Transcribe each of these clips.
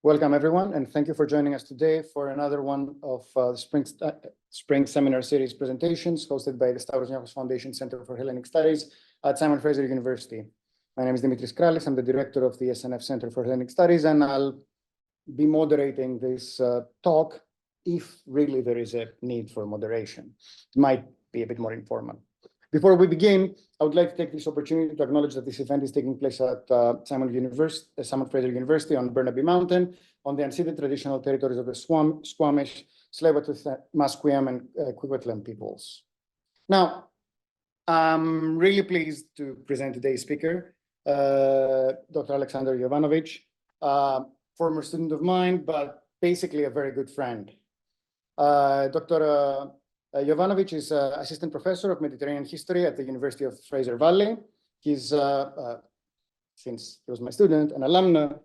Welcome, everyone, and thank you for joining us today for another one of the Spring Seminar Series presentations hosted by the Stavros Niarchos Foundation Center for Hellenic Studies at Simon Fraser University. My name is Dimitris Kralis. I'm the director of the SNF Center for Hellenic Studies, and I'll be moderating this talk if really there is a need for moderation. It might be a bit more informal. Before we begin, I would like to take this opportunity to acknowledge that this event is taking place at Simon Fraser University on Burnaby Mountain, on the unceded traditional territories of the Squamish, Tsleil-Waututh, Musqueam, and Kwikwetlem peoples. Now, I'm really pleased to present today's speaker, Dr. Aleksander Jovanović, former student of mine, but basically a very good friend. Dr. Jovanović is assistant professor of Mediterranean history at the University of Fraser Valley. He's, since he was my student, an alumnus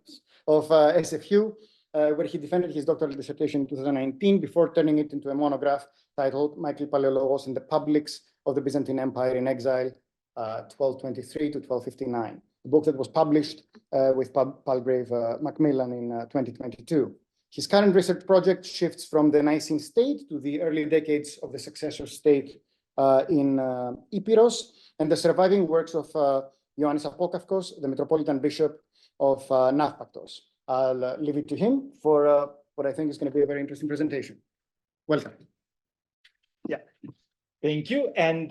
of SFU, where he defended his doctoral dissertation in 2019 before turning it into a monograph titled Michael Palaiologos and the Publics of the Byzantine Empire in Exile, 1223 to 1259, a book that was published with Palgrave Macmillan in 2022. His current research project shifts from the Nicene state to the early decades of the successor state in Epirotes and the surviving works of Ioannes Apokaukos, the metropolitan bishop of Naupaktos. I'll leave it to him for what I think is going to be a very interesting presentation. Welcome. Yeah. Thank you, and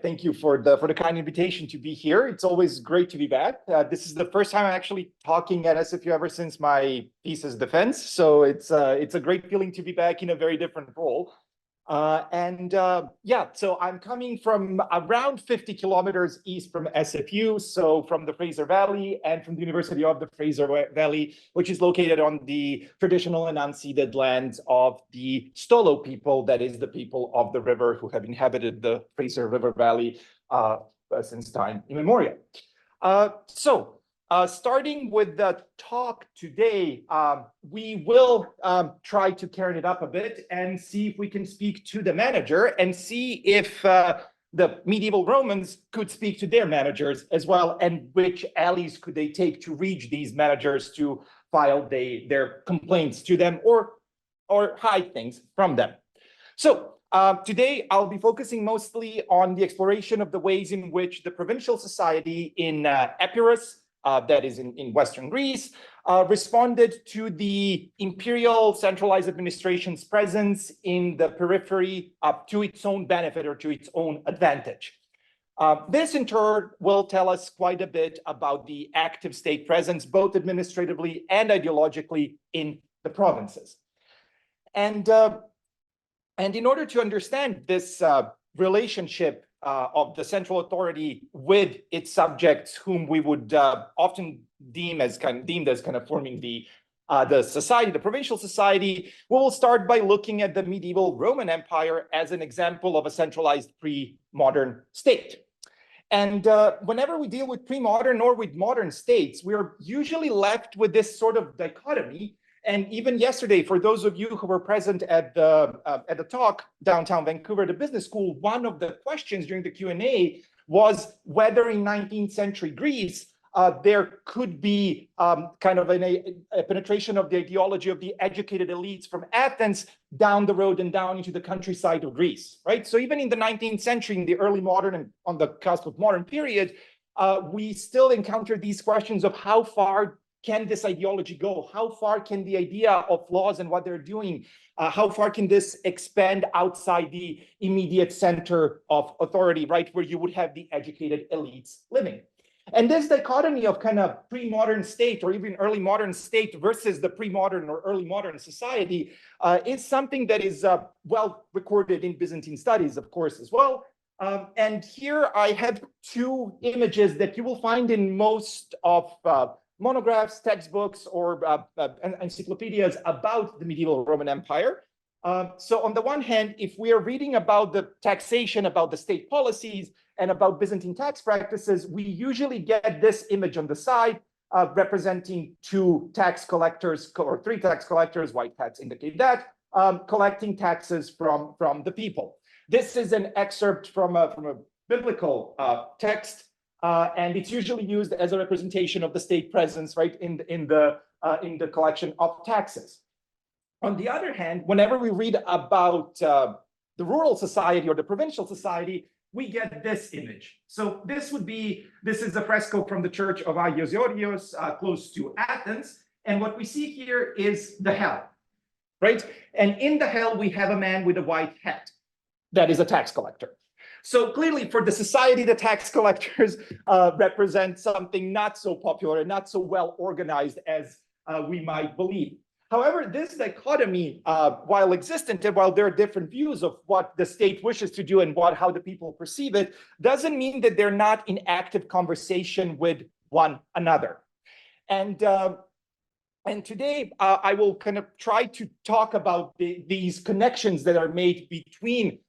thank you for the kind invitation to be here. It's always great to be back. This is the first time I'm actually talking at SFU ever since my thesis defense, so it's a great feeling to be back in a very different role. So I'm coming from around 50 kilometers east from SFU, so from the Fraser Valley and from the University of the Fraser Valley, which is located on the traditional and unceded lands of the Stolo people, that is the people of the river who have inhabited the Fraser River Valley since time immemorial. Starting with the talk today, we will try to carry it up a bit and see if we can speak to the manager and see if the medieval Romans could speak to their managers as well, and which alleys could they take to reach these managers to file their complaints to them or hide things from them. So today, I'll be focusing mostly on the exploration of the ways in which the provincial society in Epirotes, that is in Western Greece, responded to the imperial centralized administration's presence in the periphery to its own benefit or to its own advantage. This, in turn, will tell us quite a bit about the active state presence, both administratively and ideologically, in the provinces. And in order to understand this relationship of the central authority with its subjects, whom we would often deemed as kind of forming the society, the provincial society, we will start by looking at the medieval Roman Empire as an example of a centralized pre-modern state. And whenever we deal with pre-modern or with modern states, we're usually left with this sort of dichotomy. And even yesterday, for those of you who were present at the talk downtown Vancouver, the business school, one of the questions during the Q&A was whether in 19th century Greece, there could be kind of a penetration of the ideology of the educated elites from Athens down the road and down into the countryside of Greece, right? So even in the 19th century, in the early modern and on the cusp of modern period, we still encounter these questions of how far can this ideology go? How far can the idea of laws and what they're doing, how far can this expand outside the immediate center of authority, right, where you would have the educated elites living? And this dichotomy of kind of pre-modern state or even early modern state versus the pre-modern or early modern society is something that is well recorded in Byzantine studies, of course, as well. And here I have two images that you will find in most of monographs, textbooks, or encyclopedias about the medieval Roman Empire. So on the one hand, if we are reading about the taxation, about the state policies, and about Byzantine tax practices, we usually get this image on the side representing two tax collectors or three tax collectors, white hats indicate that, collecting taxes from the people. This is an excerpt from a biblical text. And it's usually used as a representation of the state presence, right, in the in the collection of taxes. On the other hand, whenever we read about the rural society or the provincial society, we get this image. So this is a fresco from the church of Ioannes close to Athens. And what we see here is the hell, right? And in the hell, we have a man with a white hat. That is a tax collector. So clearly for the society, the tax collectors represent something not so popular and not so well organized as we might believe. However, this dichotomy, while existent and while there are different views of what the state wishes to do and how the people perceive it, doesn't mean that they're not in active conversation with one another. And today, I will kind of try to talk about these connections that are made between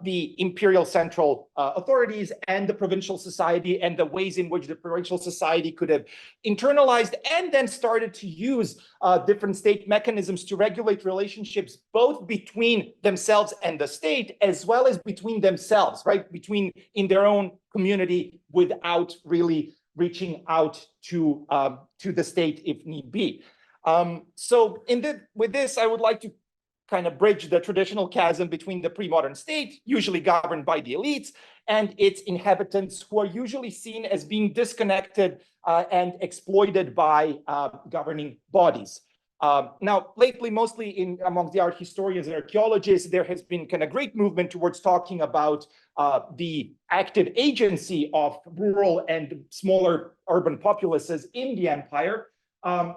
the imperial central authorities and the provincial society, and the ways in which the provincial society could have internalized and then started to use different state mechanisms to regulate relationships both between themselves and the state, as well as between themselves, right? In their own community, without really reaching out to the state if need be. So with this, I would like to kind of bridge the traditional chasm between the pre-modern state, usually governed by the elites, and its inhabitants, who are usually seen as being disconnected and exploited by governing bodies. Now, lately, mostly among the art historians and archaeologists, there has been kind of great movement towards talking about the active agency of rural and smaller urban populaces in the empire.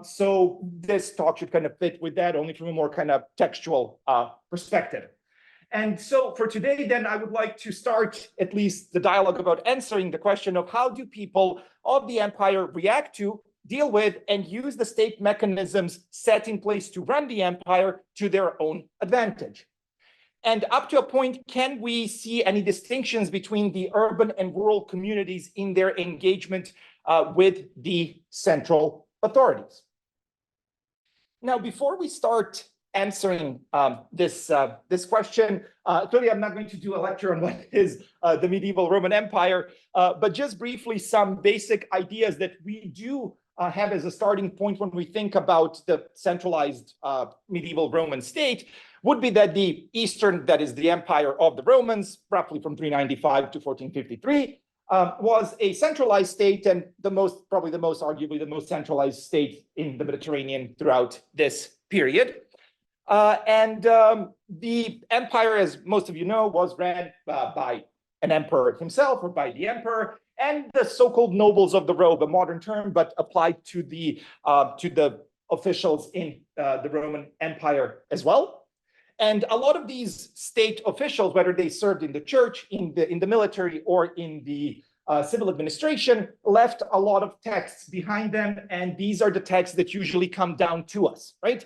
So this talk should kind of fit with that, only from a more kind of textual perspective. And so for today, then, I would like to start at least the dialogue about answering the question of how do people of the empire react to, deal with, and use the state mechanisms set in place to run the empire to their own advantage. And up to a point, can we see any distinctions between the urban and rural communities in their engagement with the central authorities? Now, before we start answering this question, clearly I'm not going to do a lecture on what is the medieval Roman Empire, but just briefly some basic ideas that we do have as a starting point when we think about the centralized medieval Roman state would be that the Eastern, that is the empire of the Romans, roughly from 395 to 1453, was a centralized state, and arguably the most centralized state in the Mediterranean throughout this period. The empire, as most of you know, was ran by an emperor himself or by the emperor and the so-called nobles of the robe, a modern term, but applied to the officials in the Roman Empire as well. And a lot of these state officials, whether they served in the church, in the military, or in the civil administration, left a lot of texts behind them. And these are the texts that usually come down to us, right?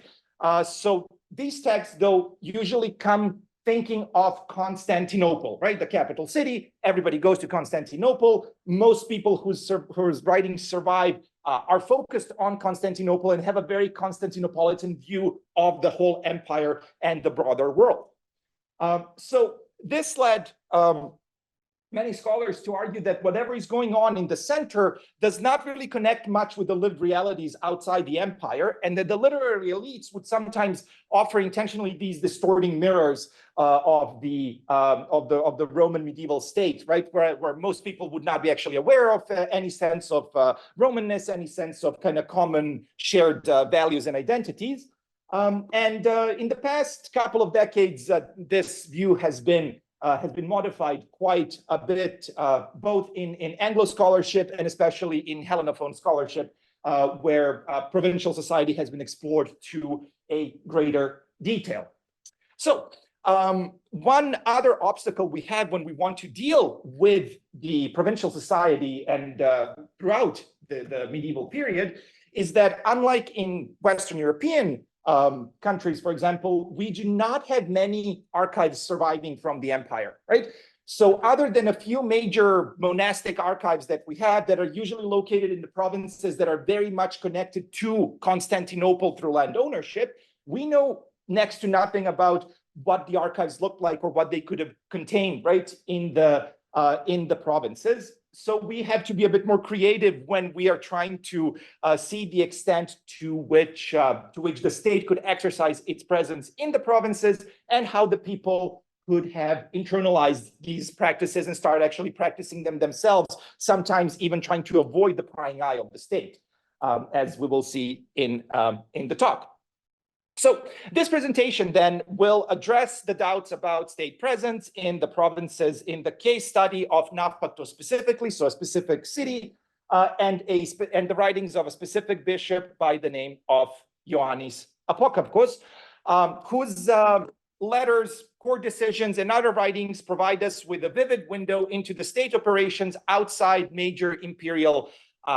So these texts, though, usually come thinking of Constantinople, right? The capital city. Everybody goes to Constantinople. Most people whose writings survive are focused on Constantinople and have a very Constantinopolitan view of the whole empire and the broader world. So this led many scholars to argue that whatever is going on in the center does not really connect much with the lived realities outside the empire, and that the literary elites would sometimes offer intentionally these distorting mirrors of the Roman medieval state, right, where most people would not be actually aware of any sense of Romanness, any sense of kind of common shared values and identities. In the past couple of decades, this view has been modified quite a bit, both in Anglo scholarship and especially in Hellenophone scholarship, where provincial society has been explored to a greater detail. So one other obstacle we have when we want to deal with the provincial society and throughout the medieval period is that, unlike in Western European countries, for example, we do not have many archives surviving from the empire, right? So other than a few major monastic archives that we have that are usually located in the provinces that are very much connected to Constantinople through land ownership, we know next to nothing about what the archives looked like or what they could have contained, right, in the provinces. So we have to be a bit more creative when we are trying to see the extent to which the state could exercise its presence in the provinces and how the people could have internalized these practices and start actually practicing them themselves, sometimes even trying to avoid the prying eye of the state, as we will see in the talk. So this presentation then will address the doubts about state presence in the provinces in the case study of Naupaktos specifically, so a specific city, and the writings of a specific bishop by the name of Ioannes Apokaukos, whose letters, court decisions, and other writings provide us with a vivid window into the state operations outside major imperial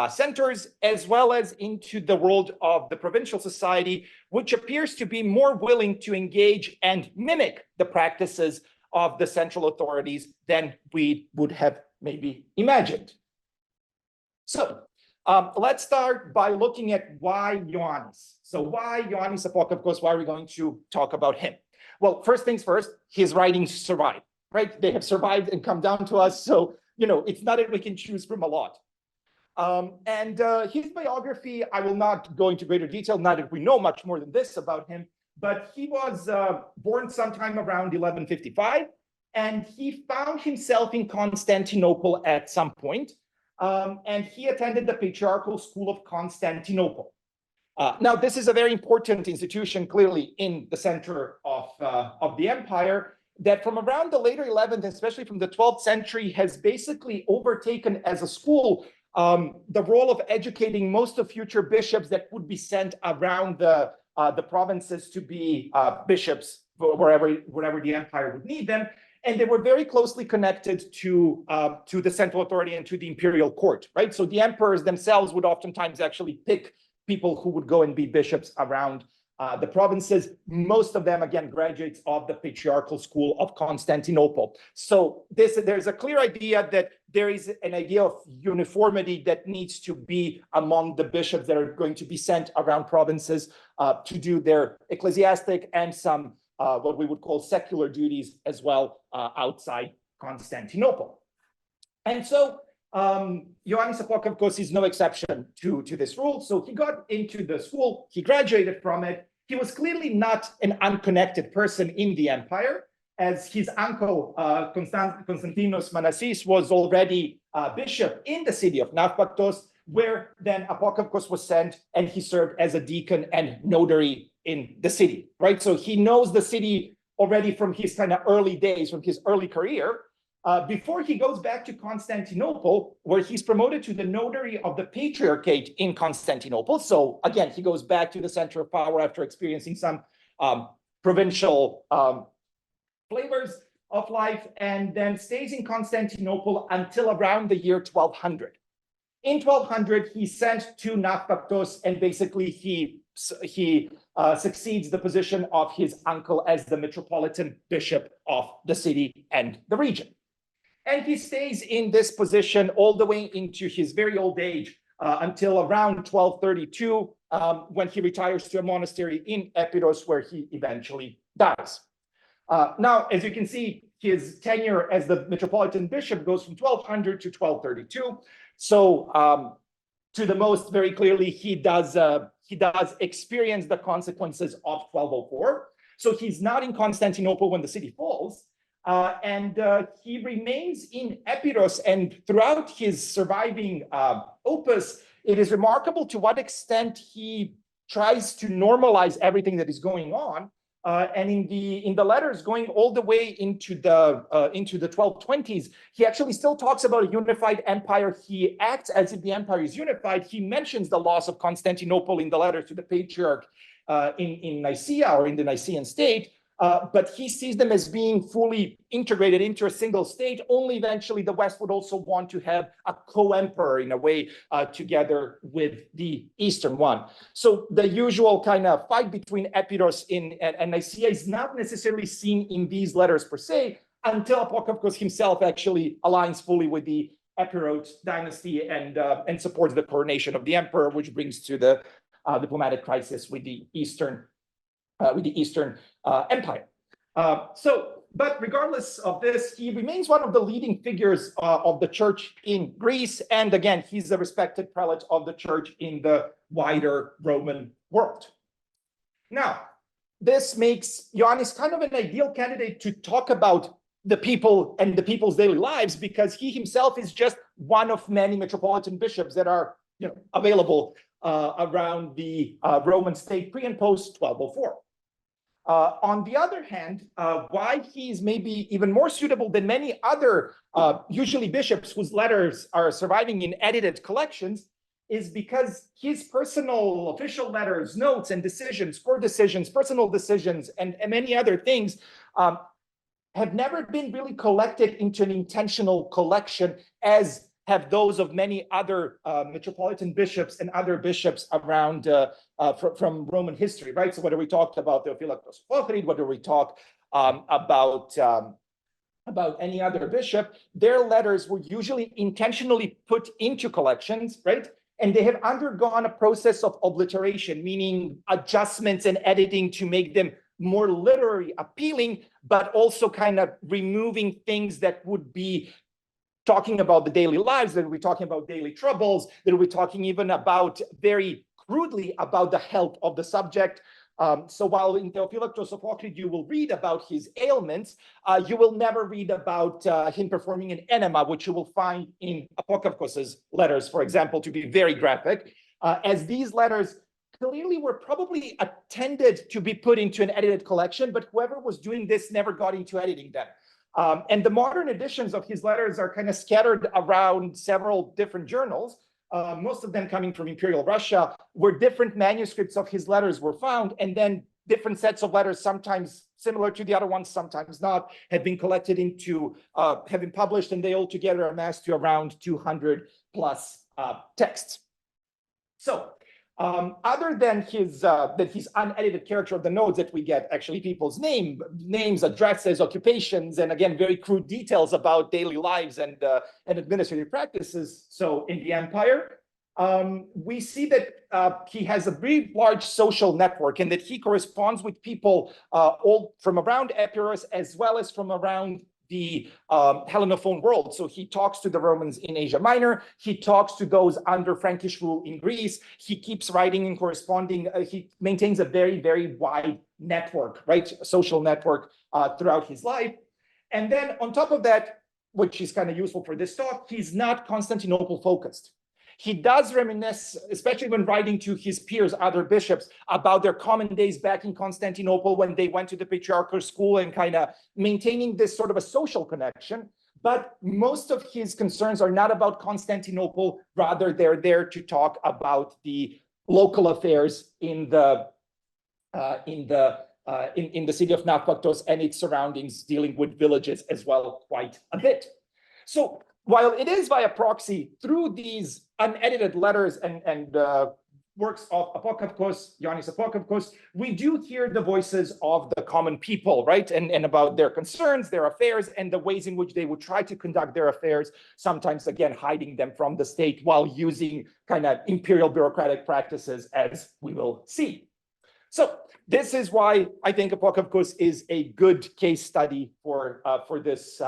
centers, as well as into the world of the provincial society, which appears to be more willing to engage and mimic the practices of the central authorities than we would have maybe imagined. So let's start by looking at why Ioannes. So why Ioannes Apokaukos? Why are we going to talk about him? Well, first things first, his writings survive, right? They have survived and come down to us. So, it's not that we can choose from a lot. His biography, I will not go into greater detail, not that we know much more than this about him, but he was born sometime around 1155, and he found himself in Constantinople at some point, and he attended the Patriarchal School of Constantinople. Now, this is a very important institution, clearly in the center of the empire, that from around the later 11th, especially from the 12th century, has basically overtaken as a school the role of educating most of future bishops that would be sent around the provinces to be bishops wherever the empire would need them. And they were very closely connected to the central authority and to the imperial court, right? So the emperors themselves would oftentimes actually pick people who would go and be bishops around the provinces, most of them, again, graduates of the Patriarchal School of Constantinople. So there's a clear idea that there is an idea of uniformity that needs to be among the bishops that are going to be sent around provinces to do their ecclesiastic and some what we would call secular duties as well outside Constantinople. And so Ioannes Apokaukos is no exception to this rule. So he got into the school, he graduated from it. He was clearly not an unconnected person in the empire, as his uncle, Constantinos Manassis, was already bishop in the city of Naupaktos, where then Apokaukos was sent, and he served as a deacon and notary in the city, right? So he knows the city already from his kind of early days, from his early career, before he goes back to Constantinople, where he's promoted to the notary of the Patriarchate in Constantinople. So again, he goes back to the center of power after experiencing some provincial flavors of life, and then stays in Constantinople until around the year 1200. In 1200, he's sent to Naupaktos, and basically he succeeds the position of his uncle as the metropolitan bishop of the city and the region. And he stays in this position all the way into his very old age until around 1232, when he retires to a monastery in Epirotes, where he eventually dies. Now, as you can see, his tenure as the metropolitan bishop goes from 1200 to 1232. So to the most very clearly, he does experience the consequences of 1204. So he's not in Constantinople when the city falls. And he remains in Epirotes, and throughout his surviving opus, it is remarkable to what extent he tries to normalize everything that is going on. And in the letters going all the way into the 1220s, he actually still talks about a unified empire. He acts as if the empire is unified. He mentions the loss of Constantinople in the letter to the patriarch in Nicaea, or in the Nicaean state. But he sees them as being fully integrated into a single state. Only eventually the West would also want to have a co-emperor in a way together with the Eastern one. So the usual kind of fight between Epirotes and Nicaea is not necessarily seen in these letters per se, until Apokaukos himself actually aligns fully with the Epirotes dynasty and supports the coronation of the emperor, which brings to the diplomatic crisis with the Eastern Empire. So But regardless of this, he remains one of the leading figures of the church in Greece. And again, he's a respected prelate of the church in the wider Roman world. Now, this makes Ioannis kind of an ideal candidate to talk about the people and the people's daily lives, because he himself is just one of many metropolitan bishops that are available around the Roman state pre and post 1204. On the other hand, why he's maybe even more suitable than many other usually bishops whose letters are surviving in edited collections is because his personal official letters, notes, and decisions, court decisions, personal decisions, and many other things have never been really collected into an intentional collection as have those of many other metropolitan bishops and other bishops around from Roman history, right? So whether we talked about Theophilaktos, whether we talk about any other bishop, their letters were usually intentionally put into collections, right? And they have undergone a process of obliteration, meaning adjustments and editing to make them more literary appealing, but also kind of removing things that would be talking about the daily lives, that we're talking about daily troubles, that we're talking even about very crudely about the health of the subject. So while in Theophilaktos of Ochrid you will read about his ailments, you will never read about him performing an enema, which you will find in Apokaukos's letters, for example, to be very graphic, as these letters clearly were probably intended to be put into an edited collection, but whoever was doing this never got into editing them. And the modern editions of his letters are kind of scattered around several different journals, most of them coming from Imperial Russia, where different manuscripts of his letters were found, and then different sets of letters, sometimes similar to the other ones, sometimes not, have been collected into, have been published, and they altogether amassed to around 200 plus texts. So, other than his unedited character of the notes that we get actually people's names, addresses, occupations, and again, very crude details about daily lives and administrative practices. So in the empire, we see that he has a very large social network and that he corresponds with people all from around Epirotes as well as from around the Hellenophone world. So he talks to the Romans in Asia Minor, he talks to those under Frankish rule in Greece, he keeps writing and corresponding, he maintains a very, very wide network, right? Social network throughout his life. And then on top of that, which is kind of useful for this talk, he's not Constantinople focused. He does reminisce, especially when writing to his peers, other bishops, about their common days back in Constantinople when they went to the patriarchal school and kind of maintaining this sort of a social connection. But most of his concerns are not about Constantinople. Rather, they're there to talk about the local affairs in the city of Naupaktos and its surroundings, dealing with villages as well quite a bit. So while it is via proxy through these unedited letters and works of Apokaukos, Ioannes Apokaukos, we do hear the voices of the common people, right? And about their concerns, their affairs, and the ways in which they would try to conduct their affairs, sometimes, again, hiding them from the state while using kind of imperial bureaucratic practices, as we will see. So this is why I think Apokaukos is a good case study for this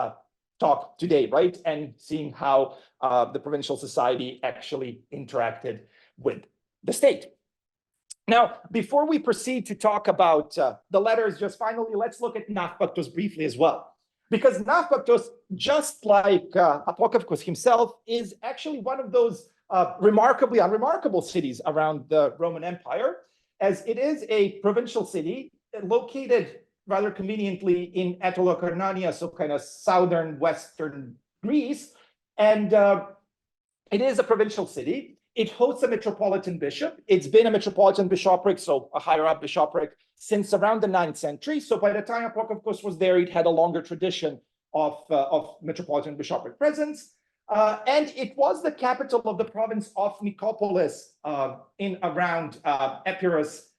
talk today, right? And seeing how the provincial society actually interacted with the state. Now, before we proceed to talk about the letters, just finally, let's look at Naupaktos briefly as well. Because Naupaktos, just like Apokaukos himself, is actually one of those remarkably unremarkable cities around the Roman Empire, as it is a provincial city located rather conveniently in Atolokarnania, so kind of southern western Greece. And it is a provincial city. It hosts a metropolitan bishop. It's been a metropolitan bishopric, so a higher up bishopric, since around the 9th century. So by the time Apokaukos was there, it had a longer tradition of metropolitan bishopric presence. And it was the capital of the province of Nicopolis in around Epirus,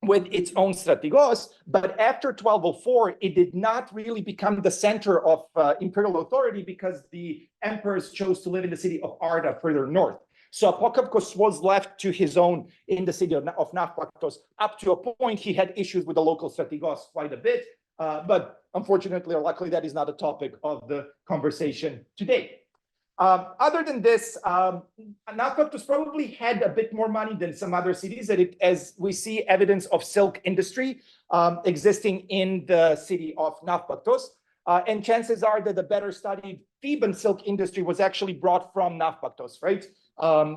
with its own strategos, but after 1204, it did not really become the center of imperial authority because the emperors chose to live in the city of Arda further north. So Apokaukos was left to his own in the city of Naupaktos. Up to a point, he had issues with the local strategos quite a bit, But unfortunately or luckily, that is not a topic of the conversation today. Other than this, Naupaktos probably had a bit more money than some other cities, as we see evidence of silk industry existing in the city of Naupaktos. And chances are that the better studied Theban silk industry was actually brought from Naupaktos, right?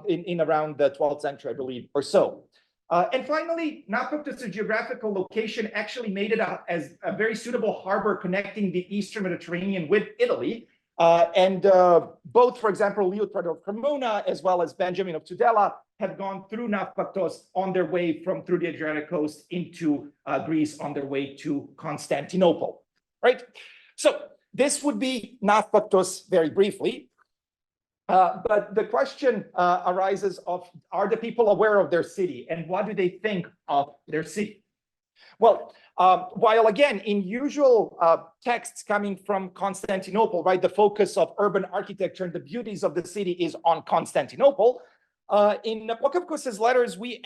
In around the 12th century, I believe, or so. And finally, Naupaktos' geographical location actually made it as a very suitable harbor connecting the Eastern Mediterranean with Italy. Both, for example, Leopold of Cremona, as well as Benjamin of Tudela, have gone through Naupaktos on their way through the Adriatic coast into Greece on their way to Constantinople, right? So this would be Naupaktos very briefly. But the question arises of, are the people aware of their city and what do they think of their city? Well, while again, in usual texts coming from Constantinople, right, the focus of urban architecture and the beauties of the city is on Constantinople. In Apokaukos' letters, we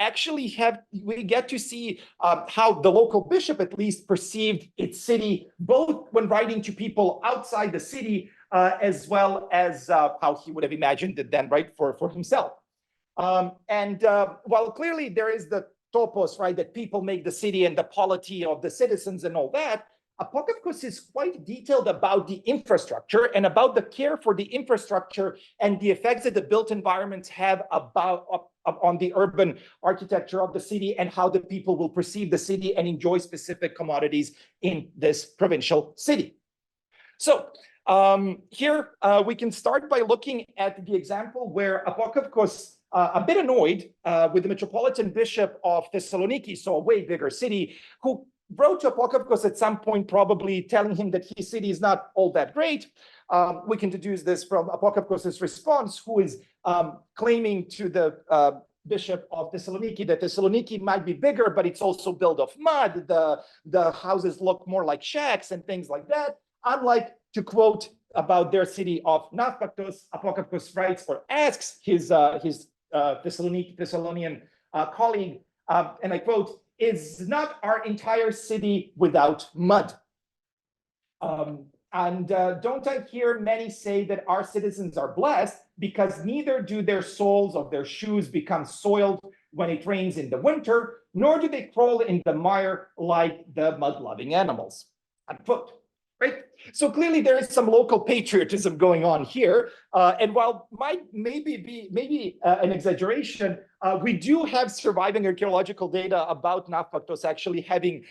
get to see how the local bishop at least perceived its city, both when writing to people outside the city, as well as how he would have imagined it then, right, for himself. While clearly there is the topos, right, that people make the city and the polity of the citizens and all that, Apokaukos is quite detailed about the infrastructure and about the care for the infrastructure and the effects that the built environments have on the urban architecture of the city and how the people will perceive the city and enjoy specific commodities in this provincial city. So here we can start by looking at the example where Apokaukos, a bit annoyed with the metropolitan bishop of Thessaloniki, so a way bigger city, who wrote to Apokaukos at some point, probably telling him that his city is not all that great. We can deduce this from Apokaukos' response, who is claiming to the bishop of Thessaloniki that Thessaloniki might be bigger, but it's also built of mud. The houses look more like shacks and things like that. Unlike, to quote about their city of Naupaktos, Apokaukos writes or asks his Thessalonian colleague, and I quote, "Is not our entire city without mud? Don't I hear many say that our citizens are blessed because neither do their soles of their shoes become soiled when it rains in the winter, nor do they crawl in the mire like the mud-loving animals," unquote. Right? So clearly there is some local patriotism going on here. And while might maybe be an exaggeration, we do have surviving archaeological data about Naupaktos actually having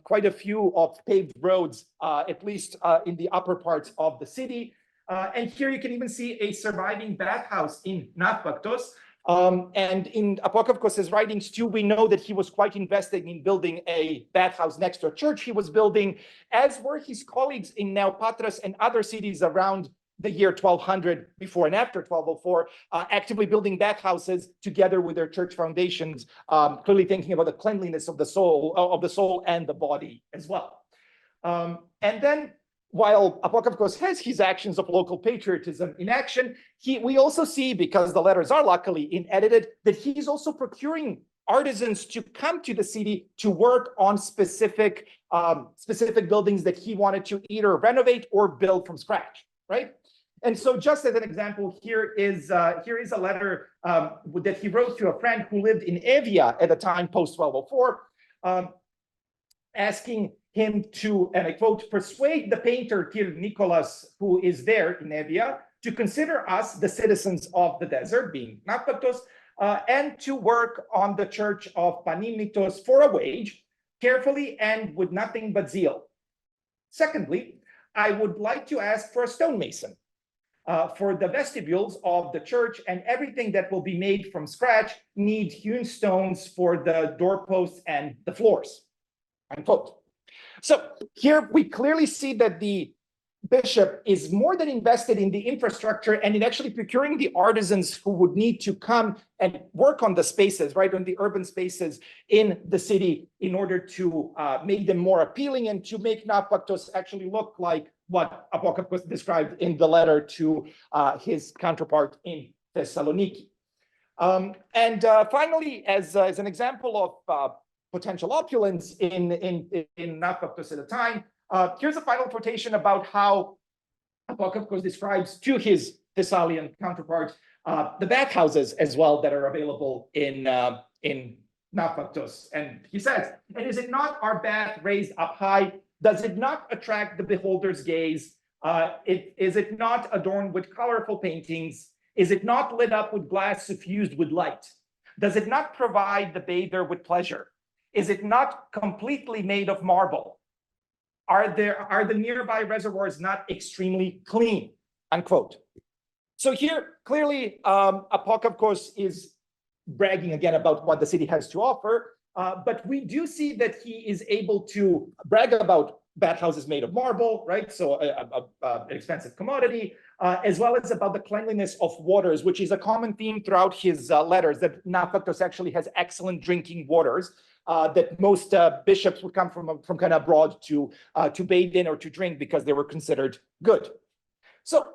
quite a few of paved roads, at least in the upper parts of the city. And here you can even see a surviving bathhouse in Naupaktos. And in Apokaukos' writings too, we know that he was quite invested in building a bathhouse next to a church he was building, as were his colleagues in Naupatras and other cities around the year 1200, before and after 1204, actively building bathhouses together with their church foundations, clearly thinking about the cleanliness of the soul and the body as well. And then, while Apokaukos has his actions of local patriotism in action, we also see, because the letters are luckily unedited, that he's also procuring artisans to come to the city to work on specific buildings that he wanted to either renovate or build from scratch, right? And so, just as an example, here is a letter that he wrote to a friend who lived in Evia at the time post 1204, asking him to, and I quote, "persuade the painter Tir Nicholas, who is there in Evia, to consider us the citizens of the desert," being Naupaktos, and to work on the church of Panimitos for a wage, carefully and with nothing but zeal. Secondly, I would like to ask for a stonemason for the vestibules of the church, and everything that will be made from scratch need hewn stones for the doorposts and the floors," unquote. So here we clearly see that the bishop is more than invested in the infrastructure and in actually procuring the artisans who would need to come and work on the spaces, right, on the urban spaces in the city in order to make them more appealing and to make Naupaktos actually look like what Apokaukos described in the letter to his counterpart in Thessaloniki. Finally, as an example of potential opulence in Naupaktos at the time, Here's a final quotation about how Apokaukos describes to his Thessalian counterpart the bathhouses as well that are available in Naupaktos. And he says, "And is it not our bath raised up high? Does it not attract the beholder's gaze? Is it not adorned with colorful paintings? Is it not lit up with glass suffused with light? Does it not provide the bather with pleasure? Is it not completely made of marble? Are the nearby reservoirs not extremely clean?" Unquote. So here, clearly, Apokaukos is bragging again about what the city has to offer, but we do see that he is able to brag about bathhouses made of marble, right? So an expensive commodity, as well as about the cleanliness of waters, which is a common theme throughout his letters, that Naupaktos actually has excellent drinking waters, that most bishops would come from kind of abroad to bathe in or to drink because they were considered good. So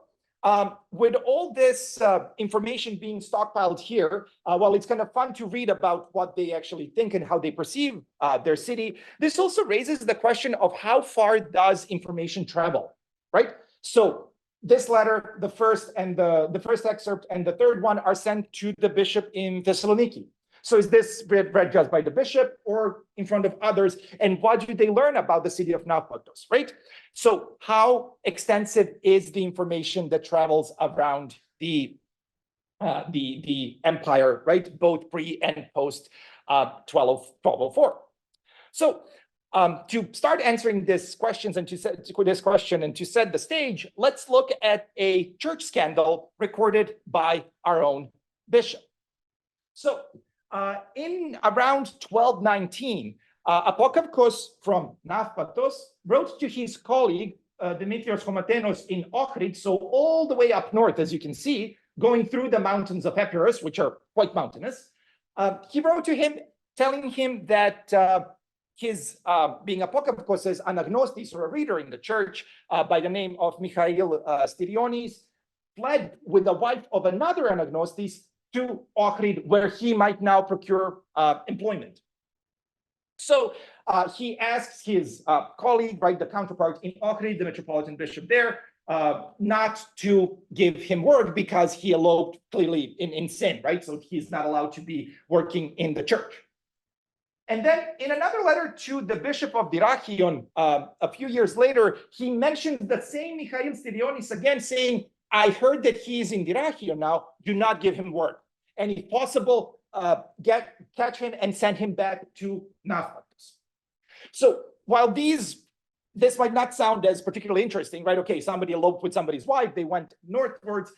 with all this information being stockpiled here, well, it's kind of fun to read about what they actually think and how they perceive their city. This also raises the question of how far does information travel, right? So this letter, the first excerpt and the third one are sent to the bishop in Thessaloniki. So is this read just by the bishop or in front of others? And what do they learn about the city of Naupaktos, right? So how extensive is the information that travels around the empire, right? Both pre and post 1204. So to start answering these questions and to set the stage, let's look at a church scandal recorded by our own bishop. So in around 1219, Apokaukos from Naupaktos wrote to his colleague Demetrios Homatenos in Ohrid, so all the way up north, as you can see, going through the mountains of Epirotes, which are quite mountainous. He wrote to him telling him that his being Apokaukos as an agnostis, or a reader in the church by the name of Michail Styrionis, fled with the wife of another anagnostis to Ohrid, where he might now procure employment. So he asks his colleague, right, the counterpart in Ohrid, the metropolitan bishop there, not to give him work because he eloped clearly in sin, right? So he's not allowed to be working in the church. And then in another letter to the bishop of Dyrrhachion, a few years later, he mentions the same Michail Styrionis again, saying, "I heard that he is in Dyrrhachion now, do not give him work. And if possible, catch him and send him back to Naupaktos." So while this might not sound as particularly interesting, right? Okay, somebody eloped with somebody's wife, they went northwards.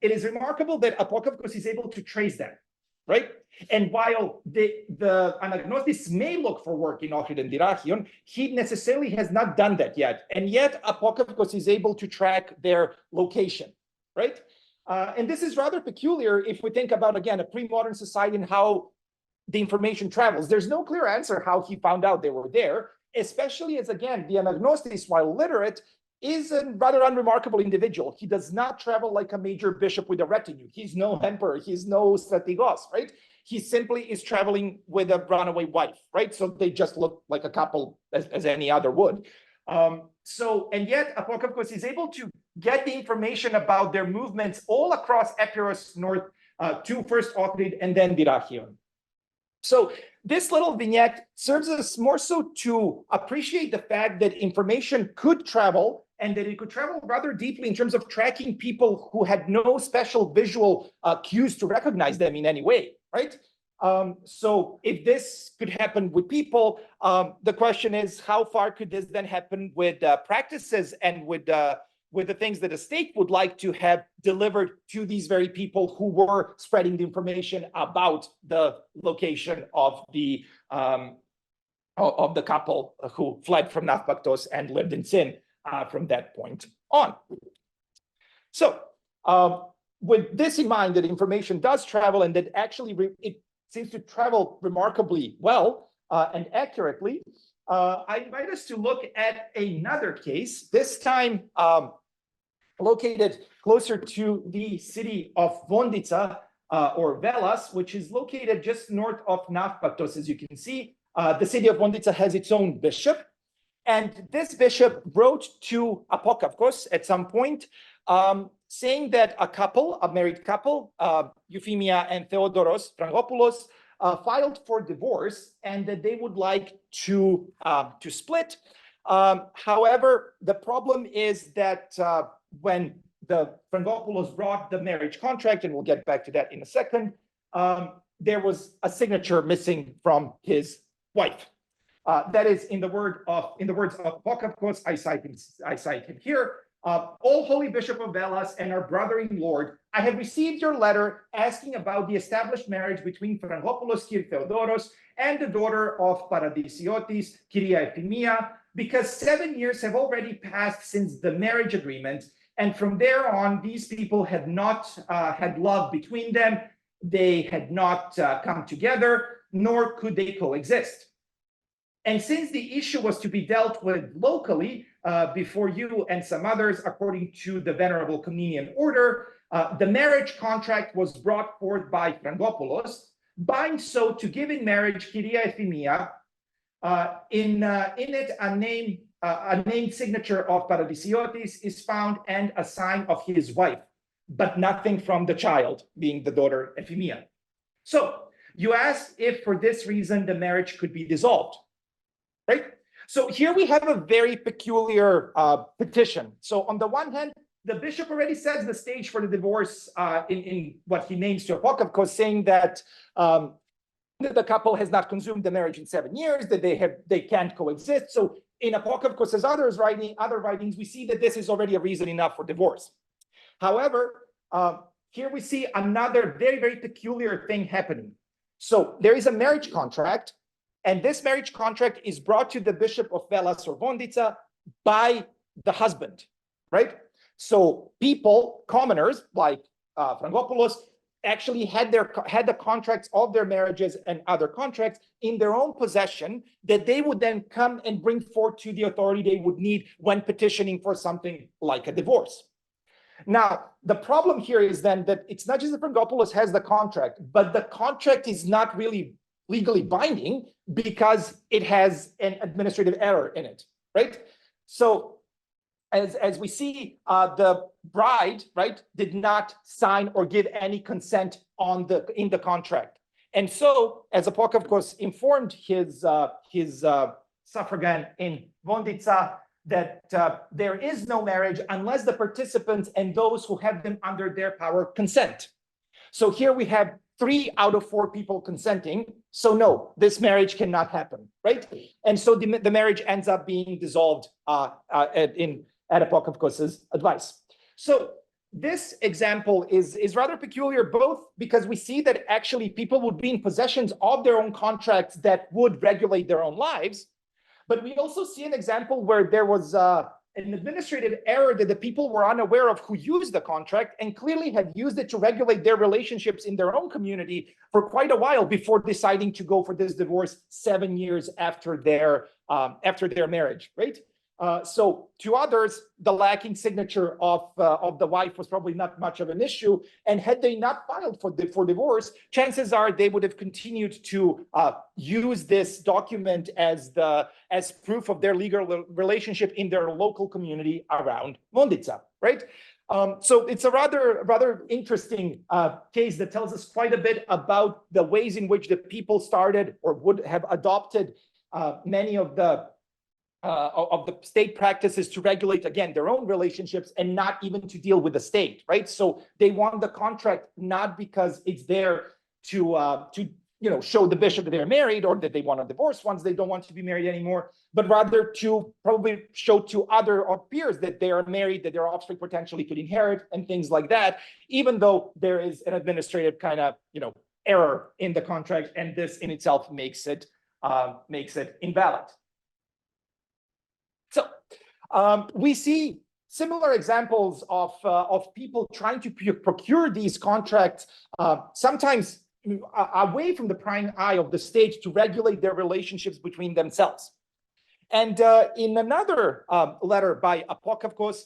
It is remarkable that Apokaukos is able to trace them, right? And while the anagnostics may look for work in Ohrid and Dyrrhachion, he necessarily has not done that yet. And yet Apokaukos is able to track their location, right? And this is rather peculiar if we think about, again, a pre-modern society and how the information travels. There's no clear answer how he found out they were there, especially as, again, the anagnostis, while literate, is a rather unremarkable individual. He does not travel like a major bishop with a retinue. He's no emperor. He's no strategos, right? He simply is traveling with a runaway wife, right? So they just look like a couple as any other would. And yet Apokaukos is able to get the information about their movements all across Epiros north to first Ohrid and then Dyrrhachion. So this little vignette serves us more so to appreciate the fact that information could travel and that it could travel rather deeply in terms of tracking people who had no special visual cues to recognize them in any way, right? So if this could happen with people, the question is, how far could this then happen with practices and with the things that a state would like to have delivered to these very people who were spreading the information about the location of the couple who fled from Naupaktos and lived in sin from that point on. So with this in mind, that information does travel and that actually it seems to travel remarkably well and accurately, I invite us to look at another case, this time located closer to the city of Vondica or Velas, which is located just north of Naupaktos. As you can see, the city of Vondica has its own bishop. And this bishop wrote to Apokaukos at some point, saying that a married couple, Euphemia and Theodoros Frangopoulos, filed for divorce and that they would like to split. However, the problem is that when the Frangopoulos brought the marriage contract, and we'll get back to that in a second, there was a signature missing from his wife. That is in the words of Apokaukos. I cite him here. O Holy Bishop of Velas and our brother in Lord, I have received your letter asking about the established marriage between Frangopoulos Kyr Theodoros and the daughter of Paradisiotis, Kyria Euphemia, because 7 years have already passed since the marriage agreement, and from there on, these people had not had love between them. They had not come together, nor could they coexist. And since the issue was to be dealt with locally before you and some others, according to the Venerable Comnenian Order, the marriage contract was brought forth by Frangopoulos, bind so to give in marriage Kyria Euphemia, in it a named signature of Paradisiotis is found and a sign of his wife, but nothing from the child, being the daughter Euphemia. So you ask if for this reason the marriage could be dissolved, right? So here we have a very peculiar petition. So on the one hand, the bishop already sets the stage for the divorce in what he names to Apokaukos, saying that the couple has not consumed the marriage in 7 years, that they can't coexist. So in Apokaukos' other writings, we see that this is already a reason enough for divorce. However, here we see another very, very peculiar thing happening. So there is a marriage contract, and this marriage contract is brought to the Bishop of Velas or Vondica by the husband, right? So people, commoners like Frangopoulos, actually had the contracts of their marriages and other contracts in their own possession that they would then come and bring forth to the authority they would need when petitioning for something like a divorce. Now, the problem here is then that it's not just that Frangopoulos has the contract, but the contract is not really legally binding because it has an administrative error in it, right? So as we see, the bride, right, did not sign or give any consent in the contract. And so, as Apokaukos informed his suffragan in Vondica, that there is no marriage unless the participants and those who have them under their power consent. So here we have 3 out of 4 people consenting. So no, this marriage cannot happen, right? And so the marriage ends up being dissolved at Apokaukos' advice. So this example is rather peculiar, both because we see that actually people would be in possessions of their own contracts that would regulate their own lives, but we also see an example where there was an administrative error that the people were unaware of who used the contract and clearly had used it to regulate their relationships in their own community for quite a while before deciding to go for this divorce 7 years after their marriage, right? So to others, the lacking signature of the wife was probably not much of an issue. And had they not filed for divorce, chances are they would have continued to use this document as proof of their legal relationship in their local community around Vondica, right? So it's a rather interesting case that tells us quite a bit about the ways in which the people started or would have adopted many of the state practices to regulate, again, their own relationships and not even to deal with the state, right? So they want the contract not because it's there to show the bishop that they're married or that they want a divorce once they don't want to be married anymore, but rather to probably show to other peers that they are married, that their offspring potentially could inherit and things like that, even though there is an administrative kind of error in the contract, and this in itself makes it invalid. So we see similar examples of people trying to procure these contracts, sometimes away from the prying eye of the state to regulate their relationships between themselves. And in another letter by Apokaukos,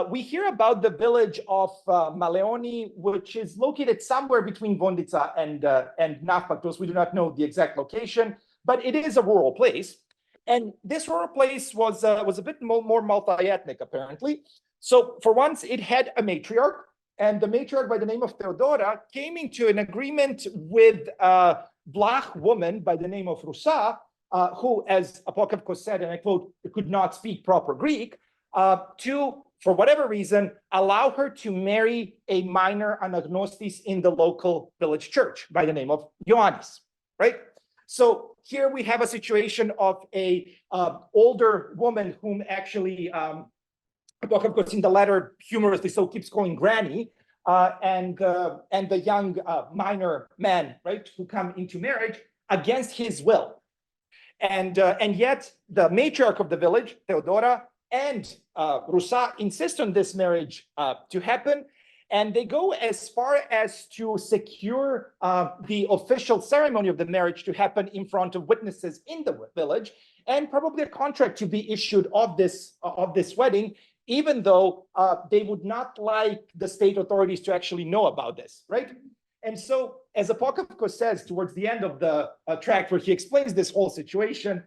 we hear about the village of Maleoni, which is located somewhere between Vondica and Naupaktos. We do not know the exact location, but it is a rural place. And this royal place was a bit more multi-ethnic, apparently. So for once, it had a matriarch, and the matriarch by the name of Theodora came into an agreement with a Vlach woman by the name of Rusa, who, as Apokaukos said, and I quote, could not speak proper Greek, to, for whatever reason, allow her to marry a minor anagnostis in the local village church by the name of Ioannes, right? So here we have a situation of a older woman whom actually Apokaukos in the letter humorously so keeps calling granny, and the young minor man, right, who come into marriage against his will. And yet the matriarch of the village, Theodora, and Rusa insist on this marriage to happen. And they go as far as to secure the official ceremony of the marriage to happen in front of witnesses in the village, and probably a contract to be issued of this wedding, even though they would not like the state authorities to actually know about this, right? And so, as Apokaukos says towards the end of the tract, where he explains this whole situation,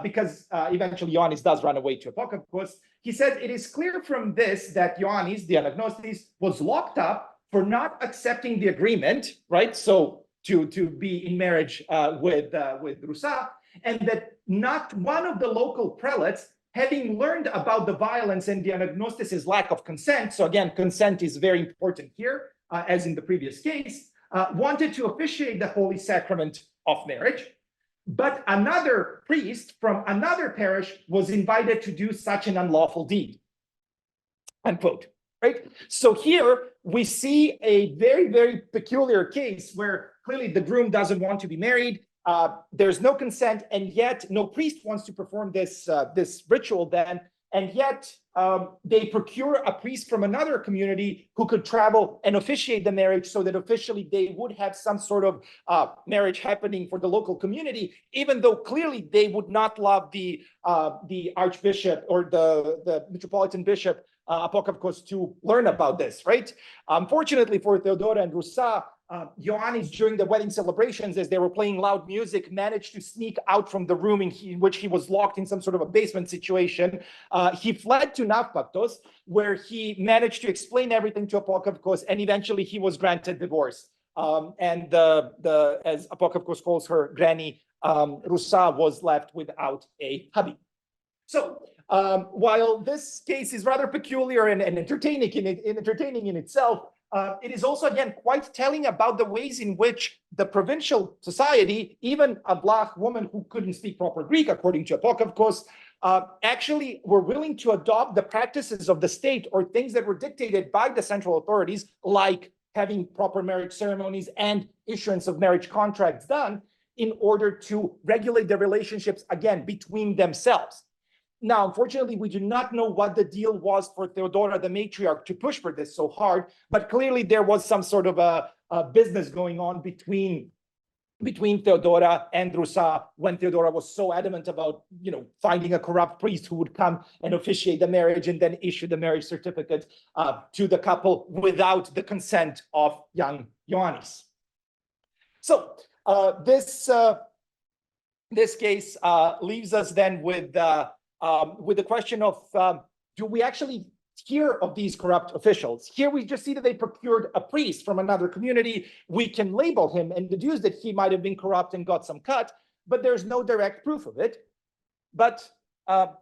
because eventually Ioannes does run away to Apokaukos, he says, it is clear from this that Ioannes, the anagnostis, was locked up for not accepting the agreement, right? So to be in marriage with Rusa, and that not one of the local prelates, having learned about the violence and the anagnostis' lack of consent, so again, consent is very important here, as in the previous case, wanted to officiate the holy sacrament of marriage. But another priest from another parish was invited to do such an unlawful deed, unquote, right? So here we see a very, very peculiar case where clearly the groom doesn't want to be married. There's no consent, and yet no priest wants to perform this ritual then, and yet they procure a priest from another community who could travel and officiate the marriage, so that officially they would have some sort of marriage happening for the local community, even though clearly they would not love the archbishop or the metropolitan bishop Apokaukos to learn about this, right? Unfortunately for Theodora and Rusa, Ioannes, during the wedding celebrations, as they were playing loud music, managed to sneak out from the room in which he was locked in some sort of a basement situation. He fled to Naupaktos, where he managed to explain everything to Apokaukos, and eventually he was granted divorce. And as Apokaukos calls her, Granny, Rusa was left without a hubby. So while this case is rather peculiar and entertaining in itself, it is also, again, quite telling about the ways in which the provincial society, even a Vlach woman who couldn't speak proper Greek, according to Apokaukos, actually were willing to adopt the practices of the state or things that were dictated by the central authorities, like having proper marriage ceremonies and issuance of marriage contracts done in order to regulate the relationships, again, between themselves. Now, unfortunately, we do not know what the deal was for Theodora, the matriarch, to push for this so hard, but clearly there was some sort of a business going on between Theodora and Rusa, when Theodora was so adamant about, finding a corrupt priest who would come and officiate the marriage and then issue the marriage certificate to the couple without the consent of young Ioannes. So this case leaves us then with the question of, do we actually hear of these corrupt officials? Here we just see that they procured a priest from another community. We can label him and deduce that he might have been corrupt and got some cut, but there's no direct proof of it. But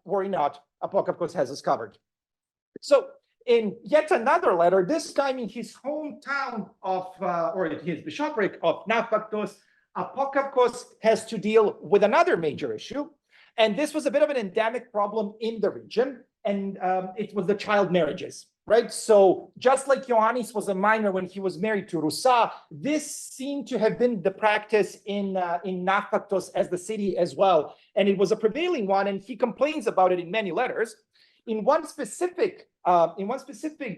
worry not, Apokaukos has us covered. So in yet another letter, this time in his hometown or his bishopric of Naupaktos, Apokaukos has to deal with another major issue. And this was a bit of an endemic problem in the region, and it was the child marriages, right? So just like Ioannes was a minor when he was married to Rusa, this seemed to have been the practice in Naupaktos as the city as well. And it was a prevailing one, and he complains about it in many letters. In one specific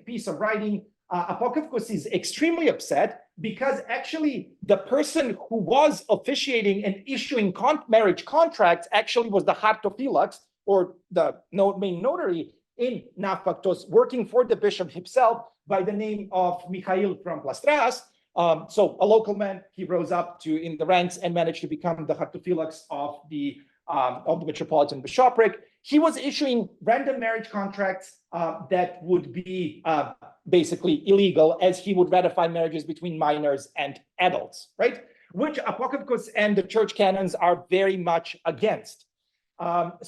piece of writing, Apokaukos is extremely upset because actually the person who was officiating and issuing marriage contracts actually was the hartophylax, or the main notary in Naupaktos, working for the bishop himself by the name of Michael from Plastras. So a local man, he rose up in the ranks and managed to become the hartophylax of the of the metropolitan bishopric, he was issuing random marriage contracts that would be basically illegal, as he would ratify marriages between minors and adults, right? Which Apokaukos and the church canons are very much against. And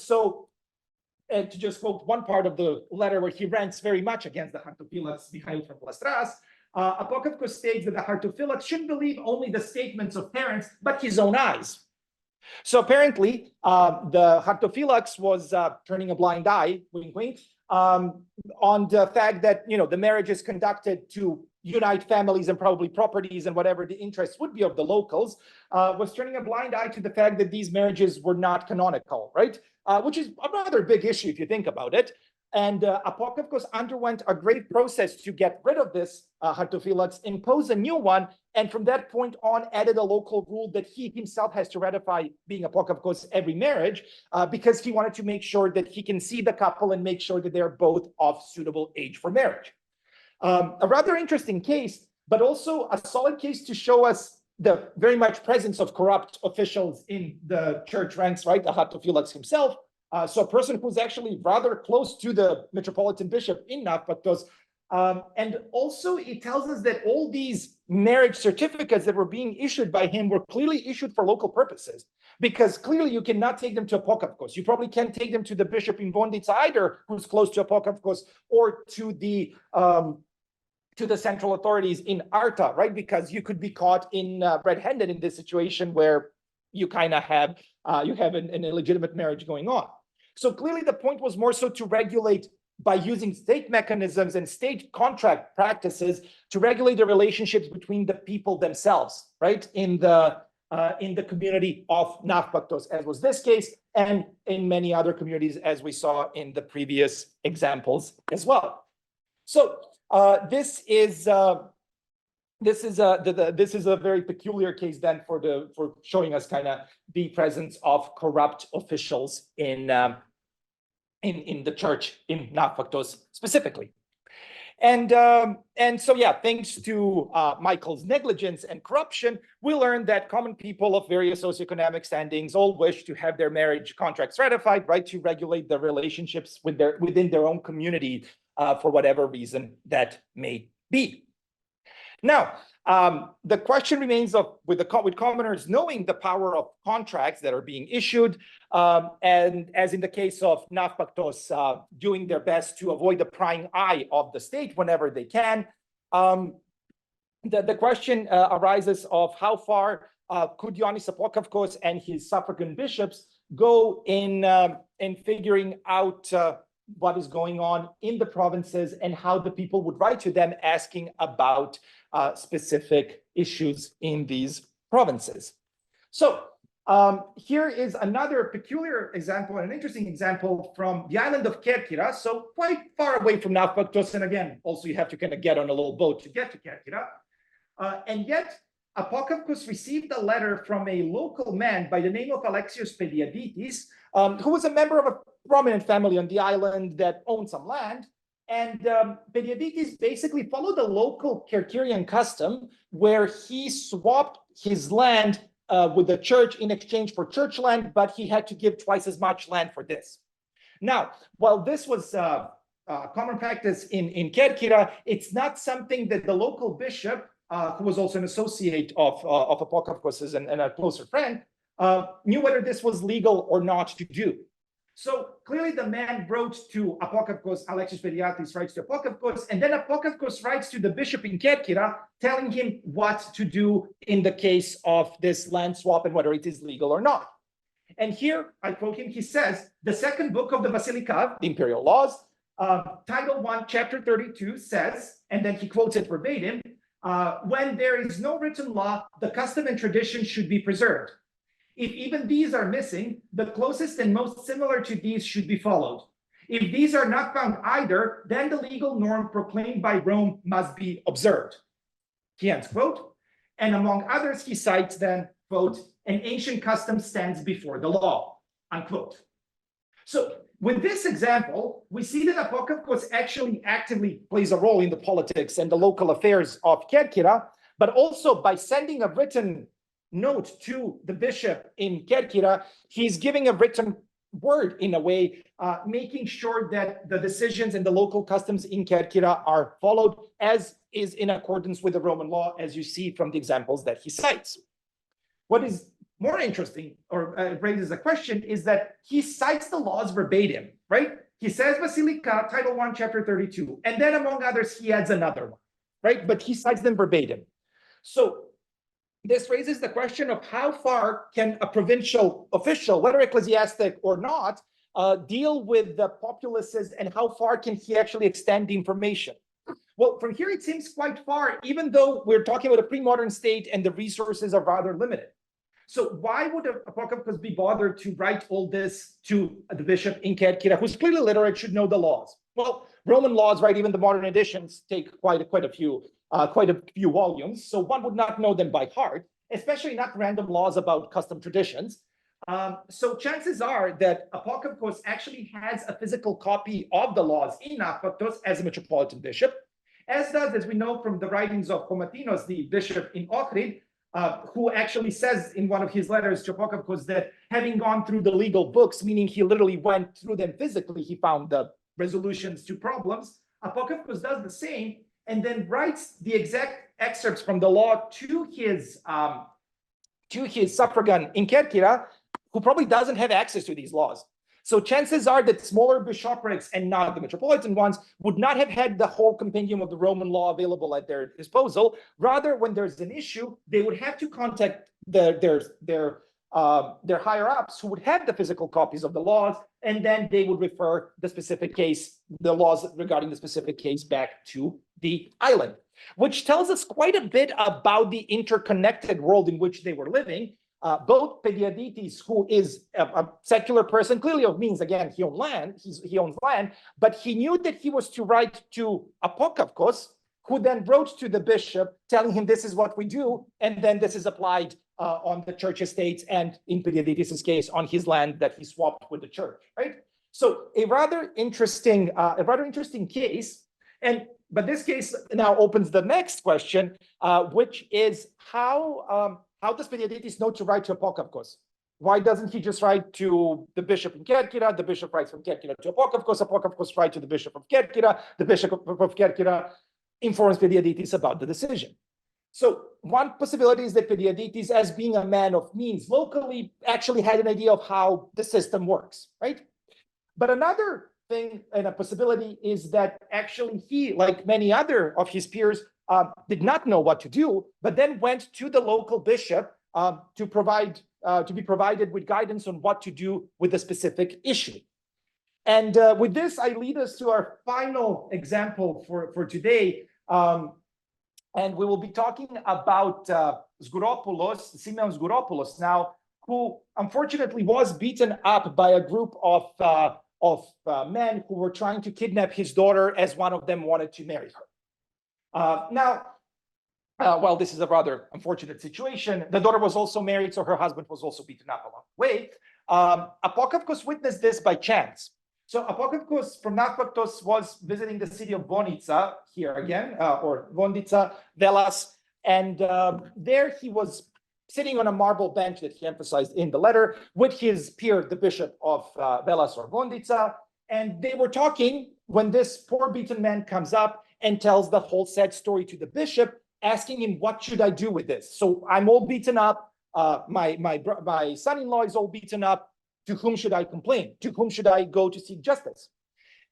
to just quote one part of the letter where he rants very much against the Hartophylax Mihail from Plastras, Apokaukos states that the Hartophylax should believe only the statements of parents, but his own eyes. So apparently, the Hartophylax was turning a blind eye, wink, wink, on the fact that, you know, the marriage is conducted to unite families and probably properties and whatever the interests would be of the locals, was turning a blind eye to the fact that these marriages were not canonical, right? Which is a rather big issue if you think about it. And Apokaukos underwent a great process to get rid of this Hartophylax, impose a new one, and from that point on added a local rule that he himself has to ratify, being Apokaukos, every marriage, because he wanted to make sure that he can see the couple and make sure that they're both of suitable age for marriage. A rather interesting case, but also a solid case to show us the very much presence of corrupt officials in the church ranks, right? The Hartophylax himself. So a person who's actually rather close to the metropolitan bishop in Naupaktos. And also it tells us that all these marriage certificates that were being issued by him were clearly issued for local purposes, because clearly you cannot take them to Apokaukos. You probably can't take them to the bishop in Bondica either, who's close to Apokaukos, or to the central authorities in Arta, right? Because you could be caught in red-handed in this situation where you kind of have an illegitimate marriage going on. So clearly the point was more so to regulate by using state mechanisms and state contract practices to regulate the relationships between the people themselves, right? In the community of Naupaktos, as was this case, and in many other communities, as we saw in the previous examples as well. So this is a very peculiar case then for showing us kind of the presence of corrupt officials in the church in Naupaktos specifically. And so, yeah, thanks to Michael's negligence and corruption, we learned that common people of various socioeconomic standings all wish to have their marriage contracts ratified, right, to regulate the relationships within their own community for whatever reason that may be. Now, the question remains with commoners knowing the power of contracts that are being issued, and as in the case of Naupaktos, doing their best to avoid the prying eye of the state whenever they can. The question arises of how far could Ioannes Apokaukos and his suffragan bishops go in figuring out what is going on in the provinces and how the people would write to them asking about specific issues in these provinces. So here is another peculiar example, and an interesting example from the island of Kerkyra, so quite far away from Naupaktos, and again, also you have to kind of get on a little boat to get to Kerkyra. And yet, Apokaukos received a letter from a local man by the name of Aleksander, who was a member of a prominent family on the island that owned some land. And Pediabitis basically followed the local Kerkyrian custom where he swapped his land with the church in exchange for church land, but he had to give twice as much land for this. Now, while this was common practice in Kerkyra, it's not something that the local bishop, who was also an associate of Apokaukos and a closer friend, knew whether this was legal or not to do. So clearly the man wrote to Apokaukos, Aleksis writes to Apokaukos, and then Apokaukos writes to the bishop in Kerkyra, telling him what to do in the case of this land swap and whether it is legal or not. And here, I quote him, he says, the second book of the Basilica, the Imperial Laws, Title 1, Chapter 32 says, and then he quotes it verbatim, when there is no written law, the custom and tradition should be preserved. If even these are missing, the closest and most similar to these should be followed. If these are not found either, then the legal norm proclaimed by Rome must be observed. He ends quote. And among others, he cites then, quote, an ancient custom stands before the law, unquote. So with this example, we see that Apokaukos actually actively plays a role in the politics and the local affairs of Kerkyra, but also by sending a written note to the bishop in Kerkyra, he's giving a written word in a way, making sure that the decisions and the local customs in Kerkyra are followed as is in accordance with the Roman law, as you see from the examples that he cites. What is more interesting, or raises a question, is that he cites the laws verbatim, right? He says Basilica, Title 1, Chapter 32, and then among others, he adds another one, right? But he cites them verbatim. So this raises the question of how far can a provincial official, whether ecclesiastic or not, deal with the populaces, and how far can he actually extend the information? Well, from here, it seems quite far, even though we're talking about a pre-modern state and the resources are rather limited. So why would Apokaukos be bothered to write all this to the bishop in Kerkyra, who's clearly literate, should know the laws? Well, Roman laws, right, even the modern editions take quite a few volumes, so one would not know them by heart, especially not random laws about custom traditions. So chances are that Apokaukos actually has a physical copy of the laws in Naupaktos as a metropolitan bishop, as does, as we know from the writings of Komatinos, the bishop in Ohrid, who actually says in one of his letters to Apokaukos that having gone through the legal books, meaning he literally went through them physically, he found the resolutions to problems. Apokaukos does the same and then writes the exact excerpts from the law to his suffragan in Kerkyra, who probably doesn't have access to these laws. So chances are that smaller bishoprics and not the metropolitan ones would not have had the whole compendium of the Roman law available at their disposal. Rather, when there's an issue, they would have to contact their higher ups who would have the physical copies of the laws, and then they would refer the specific case, the laws regarding the specific case, back to the island, which tells us quite a bit about the interconnected world in which they were living. Both Pediaditis, who is a secular person, clearly of means, again, he owns land, but he knew that he was to write to Apokaukos, who then wrote to the bishop telling him this is what we do, and then this is applied on the church estates, and in Pediaditis' case, on his land that he swapped with the church, right? So a rather interesting case, but this case now opens the next question, which is how does Pediaditis know to write to Apokaukos? Why doesn't he just write to the bishop in Kerkyra? The bishop writes from Kerkyra to Apokaukos. Apokaukos writes to the bishop of Kerkyra. The bishop of Kerkyra informs Pediaditis about the decision. So one possibility is that Pediaditis, as being a man of means locally, actually had an idea of how the system works, right? But another thing and a possibility is that actually he, like many other of his peers, did not know what to do, but then went to the local bishop to be provided with guidance on what to do with a specific issue. And with this, I lead us to our final example for today. And we will be talking about Sgouropoulos, Simeon Sgouropoulos now, who unfortunately was beaten up by a group of men who were trying to kidnap his daughter, as one of them wanted to marry her. Well, this is a rather unfortunate situation. The daughter was also married, so her husband was also beaten up along the way. Apokaukos witnessed this by chance. So Apokaukos from Naupaktos was visiting the city of Vonica, here again, or Vondica, Velas, and there he was sitting on a marble bench that he emphasized in the letter with his peer, the bishop of Velas or Vondica, and they were talking when this poor beaten man comes up and tells the whole sad story to the bishop, asking him, what should I do with this? So I'm all beaten up. My son-in-law is all beaten up. To whom should I complain? To whom should I go to seek justice?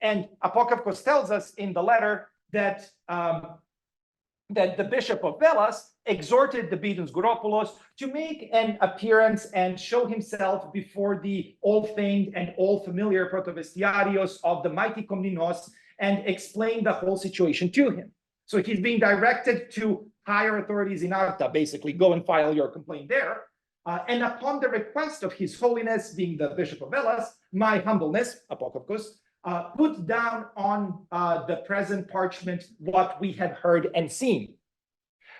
And Apokaukos tells us in the letter that the bishop of Velas exhorted the beaten Sgouropoulos to make an appearance and show himself before the all-famed and all-familiar protovestiarios of the mighty Komninos and explain the whole situation to him. So he's being directed to higher authorities in Arta, basically, go and file your complaint there. And upon the request of His Holiness, being the Bishop of Velas, my humbleness, Apokaukos, put down on the present parchment what we have heard and seen.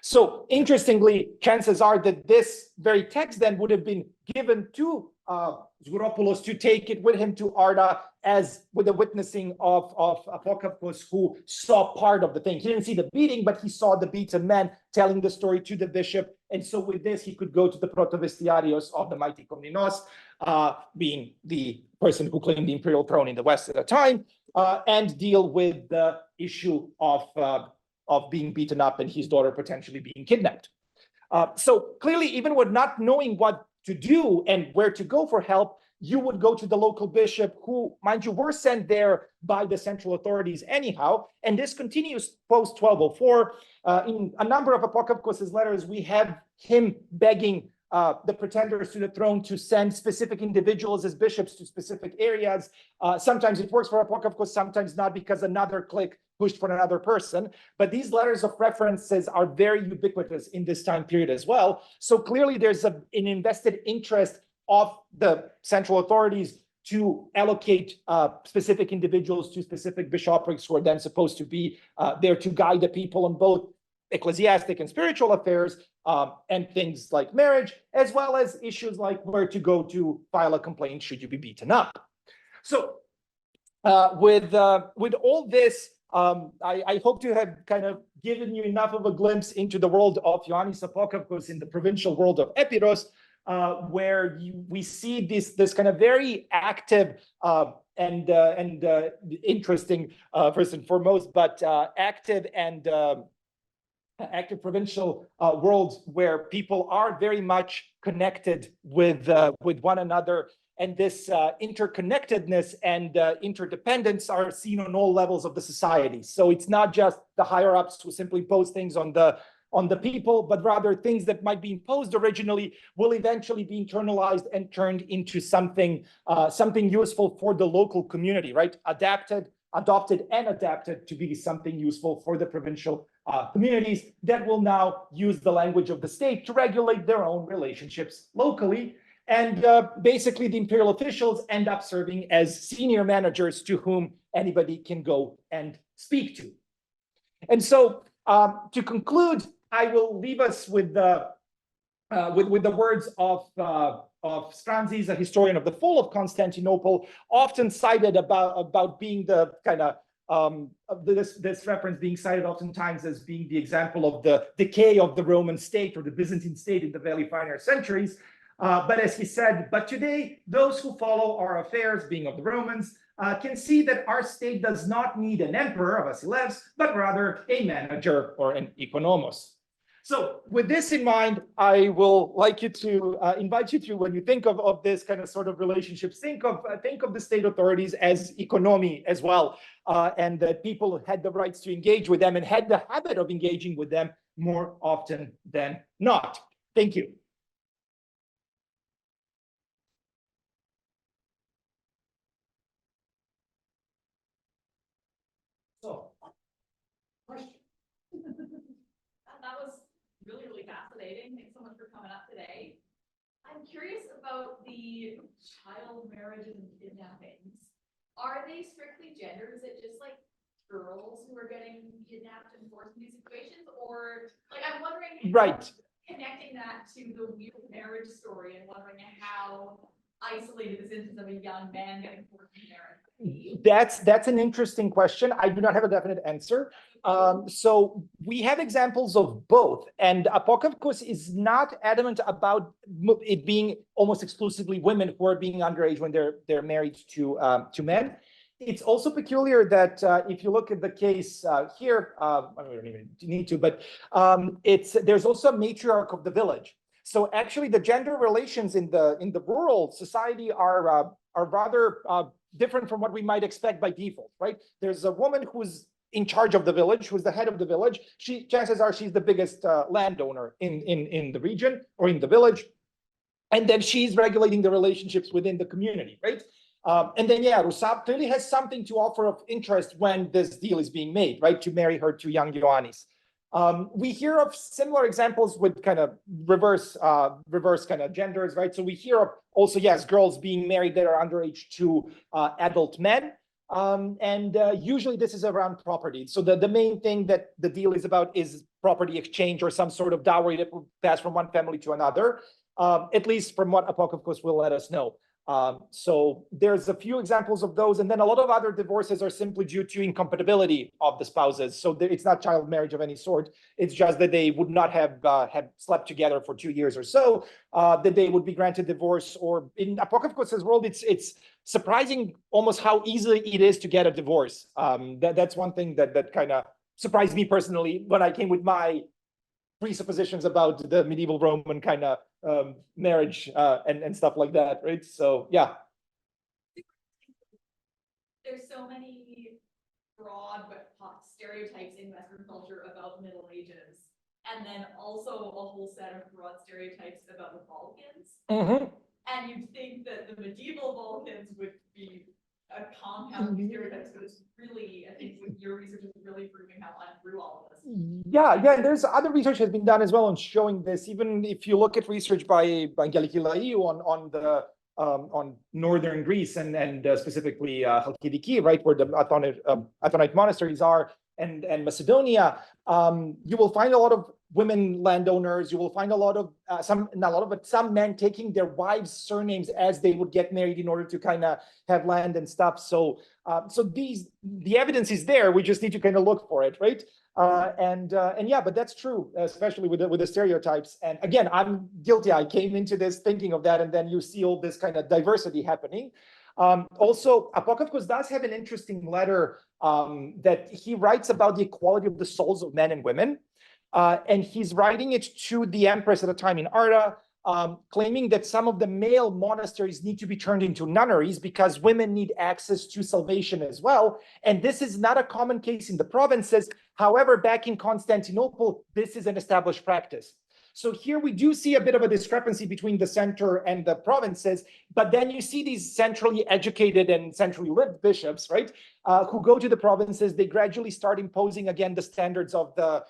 So interestingly, chances are that this very text then would have been given to Zgouropoulos to take it with him to Arda, as with the witnessing of Apokaukos, who saw part of the thing. He didn't see the beating, but he saw the beaten man telling the story to the bishop. And so with this, he could go to the protovestiarios of the mighty Komnenos, being the person who claimed the imperial throne in the West at the time, and deal with the issue of being beaten up and his daughter potentially being kidnapped. So clearly, even with not knowing what to do and where to go for help, you would go to the local bishop, who, mind you, were sent there by the central authorities anyhow. And this continues post 1204. In a number of Apokaukos' letters, we have him begging the pretenders to the throne to send specific individuals as bishops to specific areas. Sometimes it works for Apokaukos, sometimes not, because another clique pushed for another person. But these letters of references are very ubiquitous in this time period as well. So clearly there's an invested interest of the central authorities to allocate specific individuals to specific bishoprics, who are then supposed to be there to guide the people on both ecclesiastic and spiritual affairs, and things like marriage, as well as issues like where to go to file a complaint should you be beaten up. So with all this, I hope to have kind of given you enough of a glimpse into the world of Ioannes Apokaukos in the provincial world of Epiros, where we see this kind of very active and interesting, first and foremost, but active provincial world, where people are very much connected with one another, and this interconnectedness and interdependence are seen on all levels of the society. So it's not just the higher ups who simply impose things on the people, but rather things that might be imposed originally will eventually be internalized and turned into something useful for the local community, right? Adopted and adapted to be something useful for the provincial communities that will now use the language of the state to regulate their own relationships locally. And basically, the imperial officials end up serving as senior managers to whom anybody can go and speak to. And so, to conclude, I will leave us with the words of Stranzis, a historian of the fall of Constantinople, often cited about being the kind of this reference being cited oftentimes as being the example of the decay of the Roman state or the Byzantine state in the very finer centuries. But as he said, but today, those who follow our affairs, being of the Romans, can see that our state does not need an emperor, a Vasilevs, but rather a manager or an economos. So with this in mind, I will like you to invite you to, when you think of this kind of sort of relationships, think of the state authorities as economy as well, and that people had the rights to engage with them and had the habit of engaging with them more often than not. Thank you. So, question. That was really fascinating. Thanks so much for coming up today. I'm curious about the child marriages and kidnappings. Are they strictly gendered? Is it just like girls who are getting kidnapped and forced in these situations? Or like, I'm wondering, right, connecting that to the weird marriage story and wondering how isolated this instance of a young man getting forced into marriage. That's an interesting question. I do not have a definite answer. So we have examples of both, and Apokaukos is not adamant about it being almost exclusively women who are being underage when they're married to men. It's also peculiar that if you look at the case here, I don't even need to, but there's also a matriarch of the village. So actually, the gender relations in the rural society are rather different from what we might expect by default, right? There's a woman who's in charge of the village, who's the head of the village. Chances are she's the biggest landowner in the region or in the village. And then she's regulating the relationships within the community, right? And then, yeah, Rusab clearly has something to offer of interest when this deal is being made, right? To marry her to young Ioannes. We hear of similar examples with kind of reverse kind of genders, right? So we hear of also, yes, girls being married that are underage to adult men. And usually this is around property. So the main thing that the deal is about is property exchange or some sort of dowry that will pass from one family to another. at least from what Apokaukos will let us know. So there's a few examples of those, and then a lot of other divorces are simply due to incompatibility of the spouses. So it's not child marriage of any sort. It's just that they would not have slept together for 2 years or so, that they would be granted divorce. Or in Apokaukos' world, it's surprising almost how easily it is to get a divorce. That's one thing that kind of surprised me personally when I came with my presuppositions about the medieval Roman kind of marriage and stuff like that, right? So yeah. There's so many broad but hot stereotypes in Western culture about the Middle Ages, and then also a whole set of broad stereotypes about the Balkans. Mm-hmm. And you'd think that the medieval Balkans would be a compound of stereotypes, but it's really, I think your research is really proving how untrue all of this. Yeah, there's other research has been done as well on showing this. Even if you look at research by Angeliki Laiou on northern Greece and specifically Chalkidiki, right, where the Athonite monasteries are, and Macedonia, you will find a lot of women landowners. You will find a lot of some men taking their wives' surnames as they would get married in order to kind of have land and stuff. So the evidence is there. We just need to kind of look for it, right? And yeah, but that's true, especially with the stereotypes. And again, I'm guilty. I came into this thinking of that, and then you see all this kind of diversity happening. Also, Apokaukos does have an interesting letter that he writes about the equality of the souls of men and women. And he's writing it to the empress at the time in Arda, claiming that some of the male monasteries need to be turned into nunneries because women need access to salvation as well. And this is not a common case in the provinces. However, back in Constantinople, this is an established practice. So here we do see a bit of a discrepancy between the center and the provinces, but then you see these centrally educated and centrally lived bishops, right, who go to the provinces. They gradually start imposing again the standards of the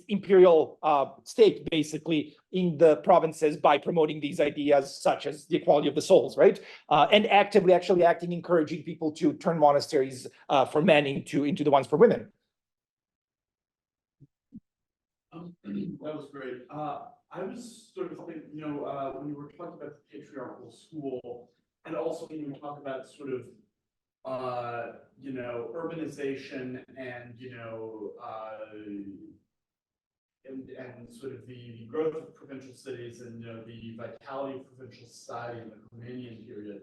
imperial state, basically, in the provinces by promoting these ideas such as the equality of the souls, right, and actively actually encouraging people to turn monasteries for men into the ones for women. That was great. I was sort of thinking, when you were talking about the patriarchal school, and also when you talk about sort of, urbanization and, and sort of the growth of provincial cities and, the vitality of provincial society in the Romanian period.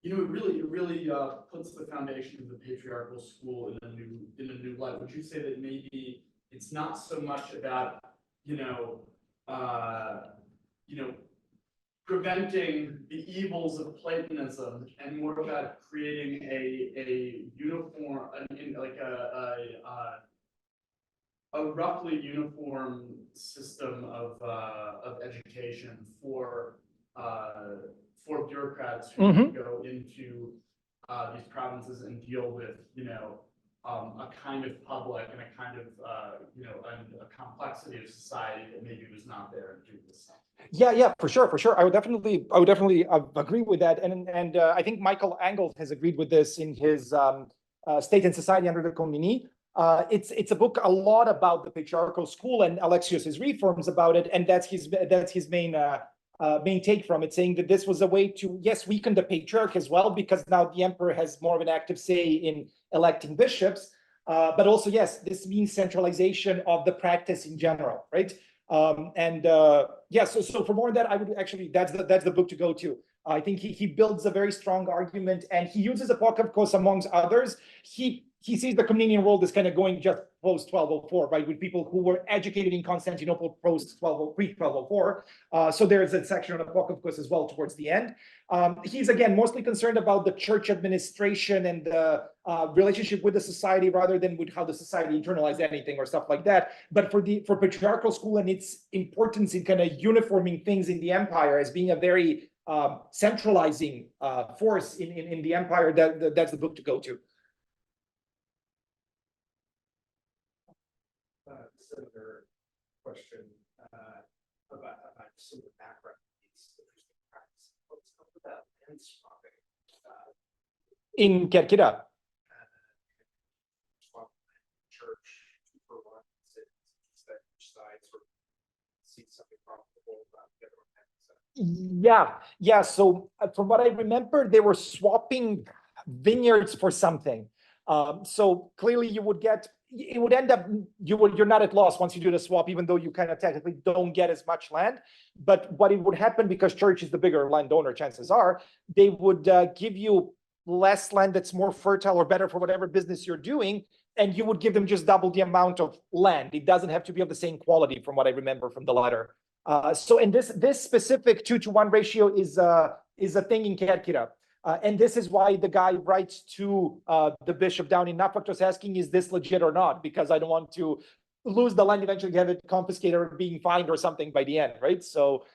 It really puts the foundation of the patriarchal school in a new light. Would you say that maybe it's not so much about preventing the evils of Platonism and more about creating a uniform, a roughly uniform system of education for bureaucrats who go into these provinces and deal with, a kind of public and a kind of, a complexity of society that maybe was not there in previous. Yeah, for sure. I would definitely agree with that, and I think Michael Engels has agreed with this in his State and Society under the Comini. It's a book a lot about the patriarchal school and Alexius's reforms about it, and that's his main take from it, saying that this was a way to, yes, weaken the patriarch as well, because now the emperor has more of an active say in electing bishops, but also, yes, this means centralization of the practice in general, right? So for more on that, I would actually, that's the book to go to. I think he builds a very strong argument, and he uses Apokaukos amongst others. He sees the Comnenian world as kind of going just post 1204, right, with people who were educated in Constantinople post pre-1204. So there's a section on Apokaukos as well towards the end. He's again mostly concerned about the church administration and the relationship with the society rather than with how the society internalized anything or stuff like that. But for patriarchal school and its importance in kind of uniforming things in the empire as being a very centralizing force in the empire, that's the book to go to. Similar question about some of the background of these interesting practices. What's up with that land swapping? In Kerkida. Church, 2 for 1, that each side sort of see something profitable about the other one. Yeah. So from what I remember, they were swapping vineyards for something. So clearly it would end up, you're not at loss once you do the swap, even though you kind of technically don't get as much land. But what it would happen, because church is the bigger landowner, chances are, they would give you less land that's more fertile or better for whatever business you're doing, and you would give them just double the amount of land. It doesn't have to be of the same quality, from what I remember from the letter. And this specific 2-to-1 ratio is a thing in Kerkira. And this is why the guy writes to the bishop down in Naupaktos asking, is this legit or not? Because I don't want to lose the land, eventually have it confiscated or being fined or something by the end, right? So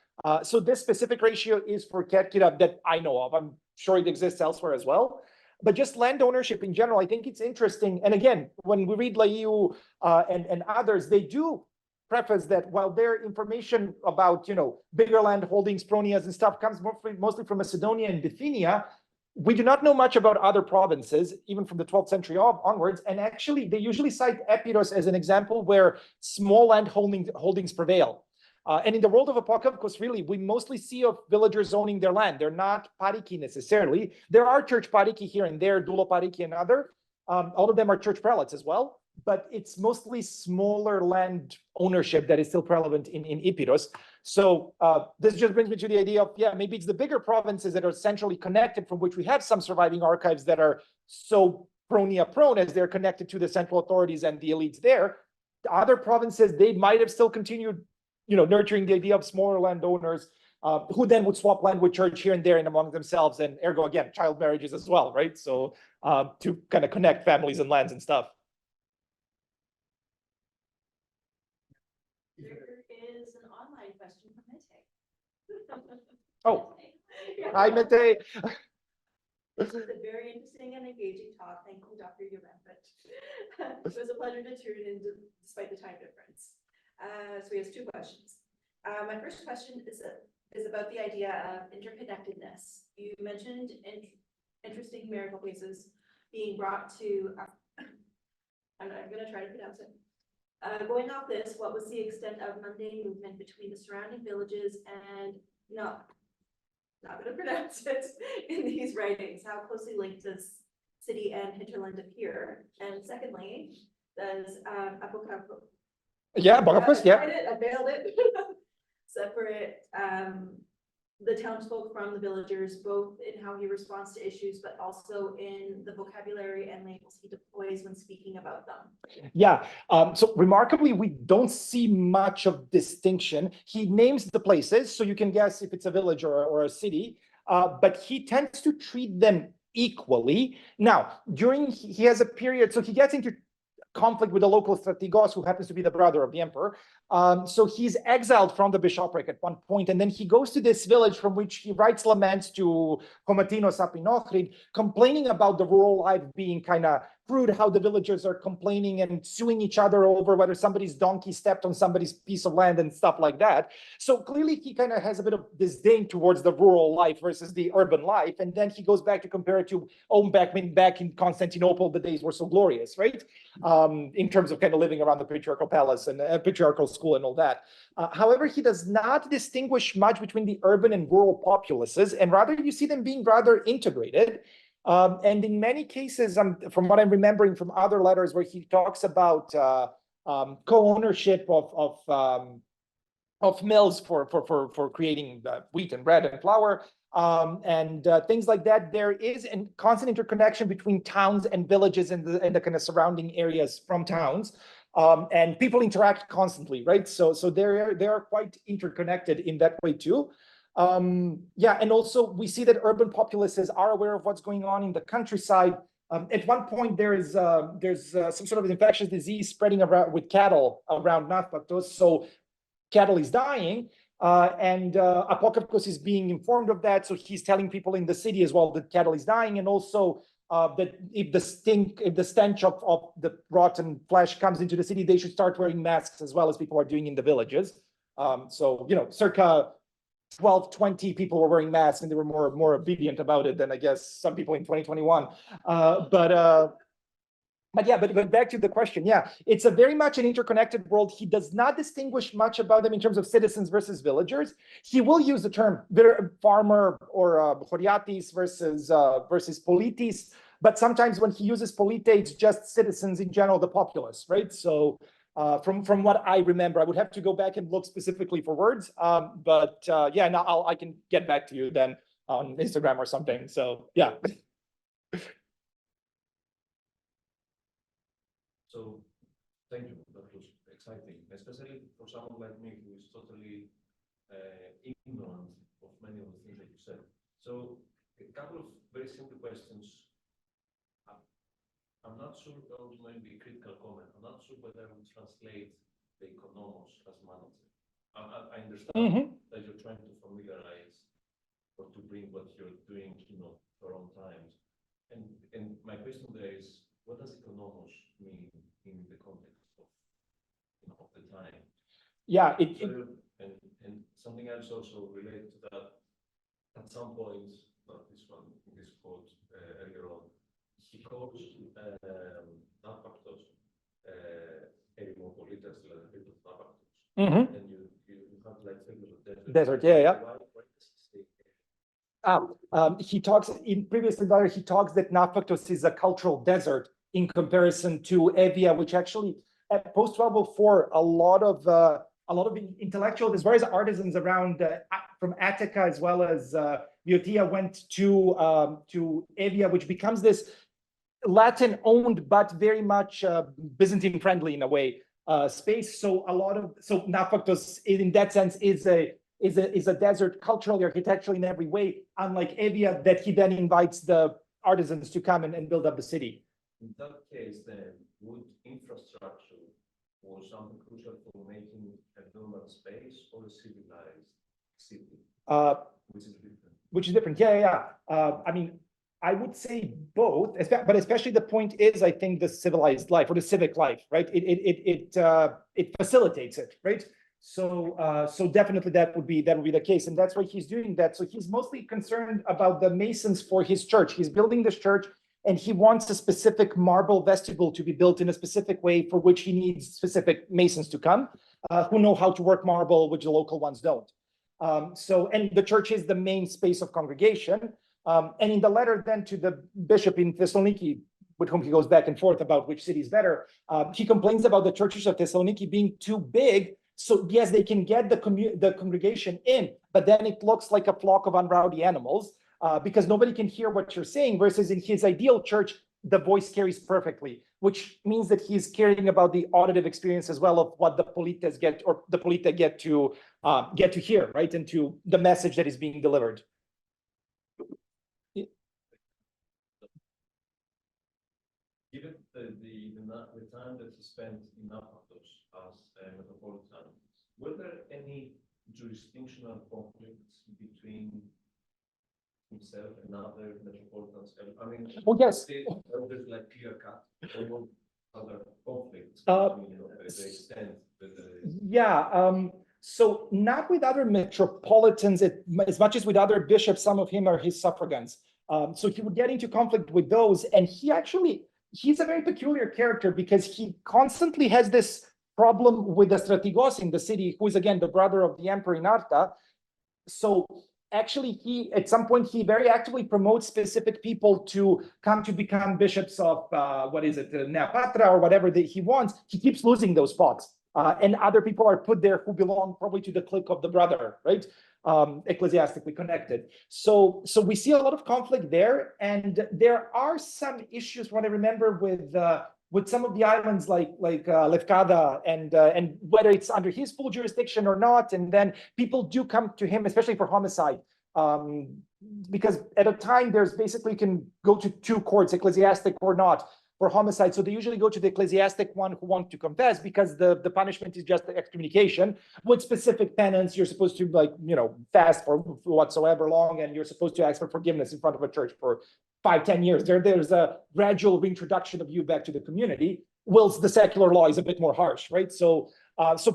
this specific ratio is for Kerkira that I know of. I'm sure it exists elsewhere as well. But just land ownership in general, I think it's interesting. And again, when we read Laiu and others, they do preface that while their information about, bigger land holdings, pronias and stuff comes mostly from Macedonia and Bithynia, we do not know much about other provinces, even from the 12th century onwards. And actually, they usually cite Epirotes as an example where small land holdings prevail. And in the world of Apokaukos, really, we mostly see of villagers owning their land. They're not pariki necessarily. There are church pariki here and there, doulo pariki and other. All of them are church prelates as well. But it's mostly smaller land ownership that is still prevalent in Epiros. So this just brings me to the idea of, maybe it's the bigger provinces that are centrally connected, from which we have some surviving archives that are so pronia prone as they're connected to the central authorities and the elites there. The other provinces, they might have still continued, nurturing the idea of smaller landowners who then would swap land with church here and there and among themselves, and ergo, again, child marriages as well, right? So to kind of connect families and lands and stuff. There is an online question from Mete. Oh, hi, Mete. This was a very interesting and engaging talk. Thank you, Dr. Jovanović. It was a pleasure to tune in despite the time difference. So he has two questions. My first question is about the idea of interconnectedness. You mentioned interesting miracle cases being brought to, I'm going to try to pronounce it. Going off this, what was the extent of mundane movement between the surrounding villages and not going to pronounce it in these writings? How closely linked does city and hinterland appear? And secondly, does Apokaukos, Apokaukos, yeah. I failed it. Separate the townsfolk from the villagers, both in how he responds to issues, but also in the vocabulary and labels he deploys when speaking about them. So remarkably, we don't see much of distinction. He names the places, so you can guess if it's a village or a city, but he tends to treat them equally. Now, he has a period, so he gets into conflict with the local strategos, who happens to be the brother of the emperor. So he's exiled from the bishopric at one point, and then he goes to this village from which he writes laments to Komatinos Apinochrid, complaining about the rural life being kind of crude, how the villagers are complaining and suing each other over whether somebody's donkey stepped on somebody's piece of land and stuff like that. So clearly he kind of has a bit of disdain towards the rural life versus the urban life. And then he goes back to compare it to back in Constantinople, the days were so glorious, right? In terms of kind of living around the patriarchal palace and patriarchal school and all that. However, he does not distinguish much between the urban and rural populaces, and rather you see them being rather integrated. And in many cases, from what I'm remembering from other letters where he talks about co-ownership of mills for creating wheat and bread and flour, and things like that, there is a constant interconnection between towns and villages and the kind of surrounding areas from towns. And people interact constantly, right? So they are quite interconnected in that way too. And also we see that urban populaces are aware of what's going on in the countryside. At one point, there's some sort of infectious disease spreading around with cattle around Naupaktos. So cattle is dying, and Apokaukos is being informed of that. So he's telling people in the city as well that cattle is dying, and also that if the stench of the rotten flesh comes into the city, they should start wearing masks as well as people are doing in the villages. Circa 20 people were wearing masks, and they were more obedient about it than I guess some people in 2021. But yeah, but back to the question, yeah, it's a very much an interconnected world. He does not distinguish much about them in terms of citizens versus villagers. He will use the term farmer or horiatis versus politis, but sometimes when he uses polite, it's just citizens in general, the populace, right? So from what I remember, I would have to go back and look specifically for words, but yeah, now I can get back to you then on Instagram or something. So yeah. So thank you. That was exciting, especially for someone like me who is totally ignorant of many of the things that you said. So a couple of very simple questions. I'm not sure, or maybe a critical comment. I'm not sure whether I would translate the economos as manager. I understand that you're trying to familiarize or to bring what you're doing, for own times. And my question there is, what does economos mean in the context of, of the time? Yeah, and something else also related to that. At some point, not this one, this quote earlier on, he calls Naupaktos metropolitan, still a bit of Naupaktos, and you have like figures of desert. Desert, yeah. Why does he stay He talks in previous letter. He talks that Naupaktos is a cultural desert in comparison to Evia, which actually at post 1204 a lot of intellectuals as well as artisans around from Attica as well as Boeotia went to Evia, which becomes this Latin owned but very much Byzantine friendly in a way space. So Naupaktos in that sense is a desert culturally, architecturally in every way, unlike Evia that he then invites the artisans to come and build up the city. In that case, then, would infrastructure was something crucial for making a urban space or a civilized city? Which is different. Yeah. I mean, I would say both, but especially the point is, I think the civilized life or the civic life, right? It facilitates it, right? So definitely that would be the case, and that's why he's doing that. So he's mostly concerned about the masons for his church. He's building this church, and he wants a specific marble vestibule to be built in a specific way for which he needs specific masons to come, who know how to work marble, which the local ones don't. And the church is the main space of congregation. And in the letter then to the bishop in Thessaloniki, with whom he goes back and forth about which city is better, he complains about the churches of Thessaloniki being too big. So yes, they can get the congregation in, but then it looks like a flock of unrowdy animals. Because nobody can hear what you're saying, versus in his ideal church, the voice carries perfectly, which means that he's caring about the auditive experience as well of what the polites get, or the polite get to hear, right, and to the message that is being delivered. Given the time that he spent in Naupaktos as a metropolitan, were there any jurisdictional conflicts between himself and other metropolitans? I mean, well, yes. There's like clear cut or other conflicts between the extent that so not with other metropolitans as much as with other bishops. Some of him are his suffragans, so he would get into conflict with those, and he's a very peculiar character because he constantly has this problem with the strategos in the city, who is again the brother of the emperor in Arta. So actually, at some point, he very actively promotes specific people to come to become bishops of, Neopatra or whatever that he wants. He keeps losing those spots. And other people are put there who belong probably to the clique of the brother, right? Ecclesiastically connected. So we see a lot of conflict there. And there are some issues, what I remember, with some of the islands like Lefkada and whether it's under his full jurisdiction or not. And then people do come to him, especially for homicide, because at a time there's basically, you can go to two courts, ecclesiastic or not, for homicide. So they usually go to the ecclesiastic one who wants to confess, because the punishment is just the excommunication with specific penance. You're supposed to fast for whatsoever long, and you're supposed to ask for forgiveness in front of a church for 5-10 years. There's a gradual reintroduction of you back to the community, whilst the secular law is a bit more harsh, right? So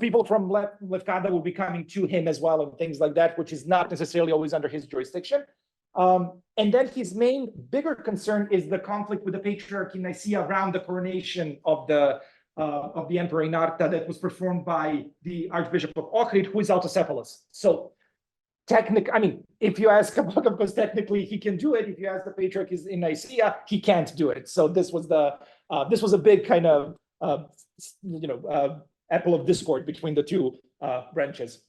people from Lefkada will be coming to him as well and things like that, which is not necessarily always under his jurisdiction. And then his main bigger concern is the conflict with the patriarch in Nicaea around the coronation of the emperor Inarta that was performed by the Archbishop of Ohrid, who is autocephalous. So I mean, if you ask Apokaukos, technically he can do it. If you ask the patriarch is in Nicaea, he can't do it. So this was a big kind of apple of discord between the two branches.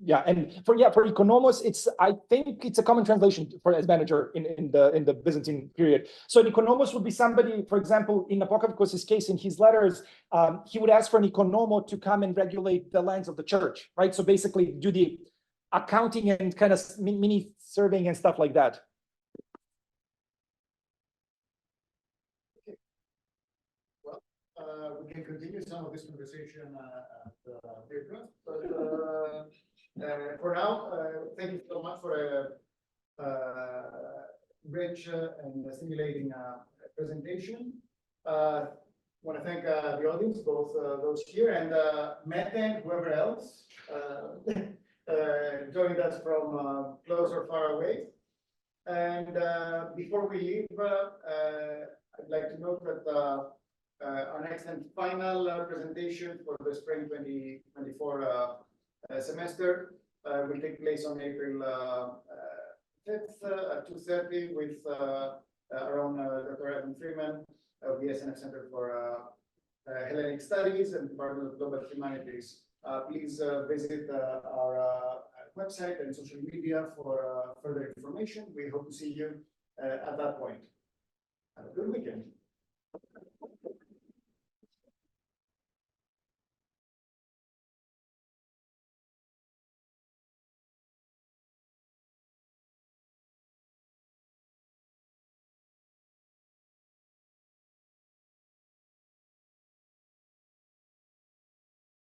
Yeah, and for economos, I think it's a common translation for as manager in the Byzantine period. So an economos would be somebody, for example, in Apokaukos' case, in his letters, he would ask for an economo to come and regulate the lands of the church, right? So basically do the accounting and kind of mini surveying and stuff like that. We can continue some of this conversation later, but for now, thank you so much for a rich and stimulating presentation. Want to thank the audience, both those here and Mette and whoever else joined us from close or far away. And before we leave, I'd like to note that our next and final presentation for the spring 2024 semester will take place on April 5th at 2:30 with our own Dr. Evan Freeman of the SNF Center for Hellenic Studies and Department of Global Humanities. Please visit our website and social media for further information. We hope to see you at that point. Have a good weekend.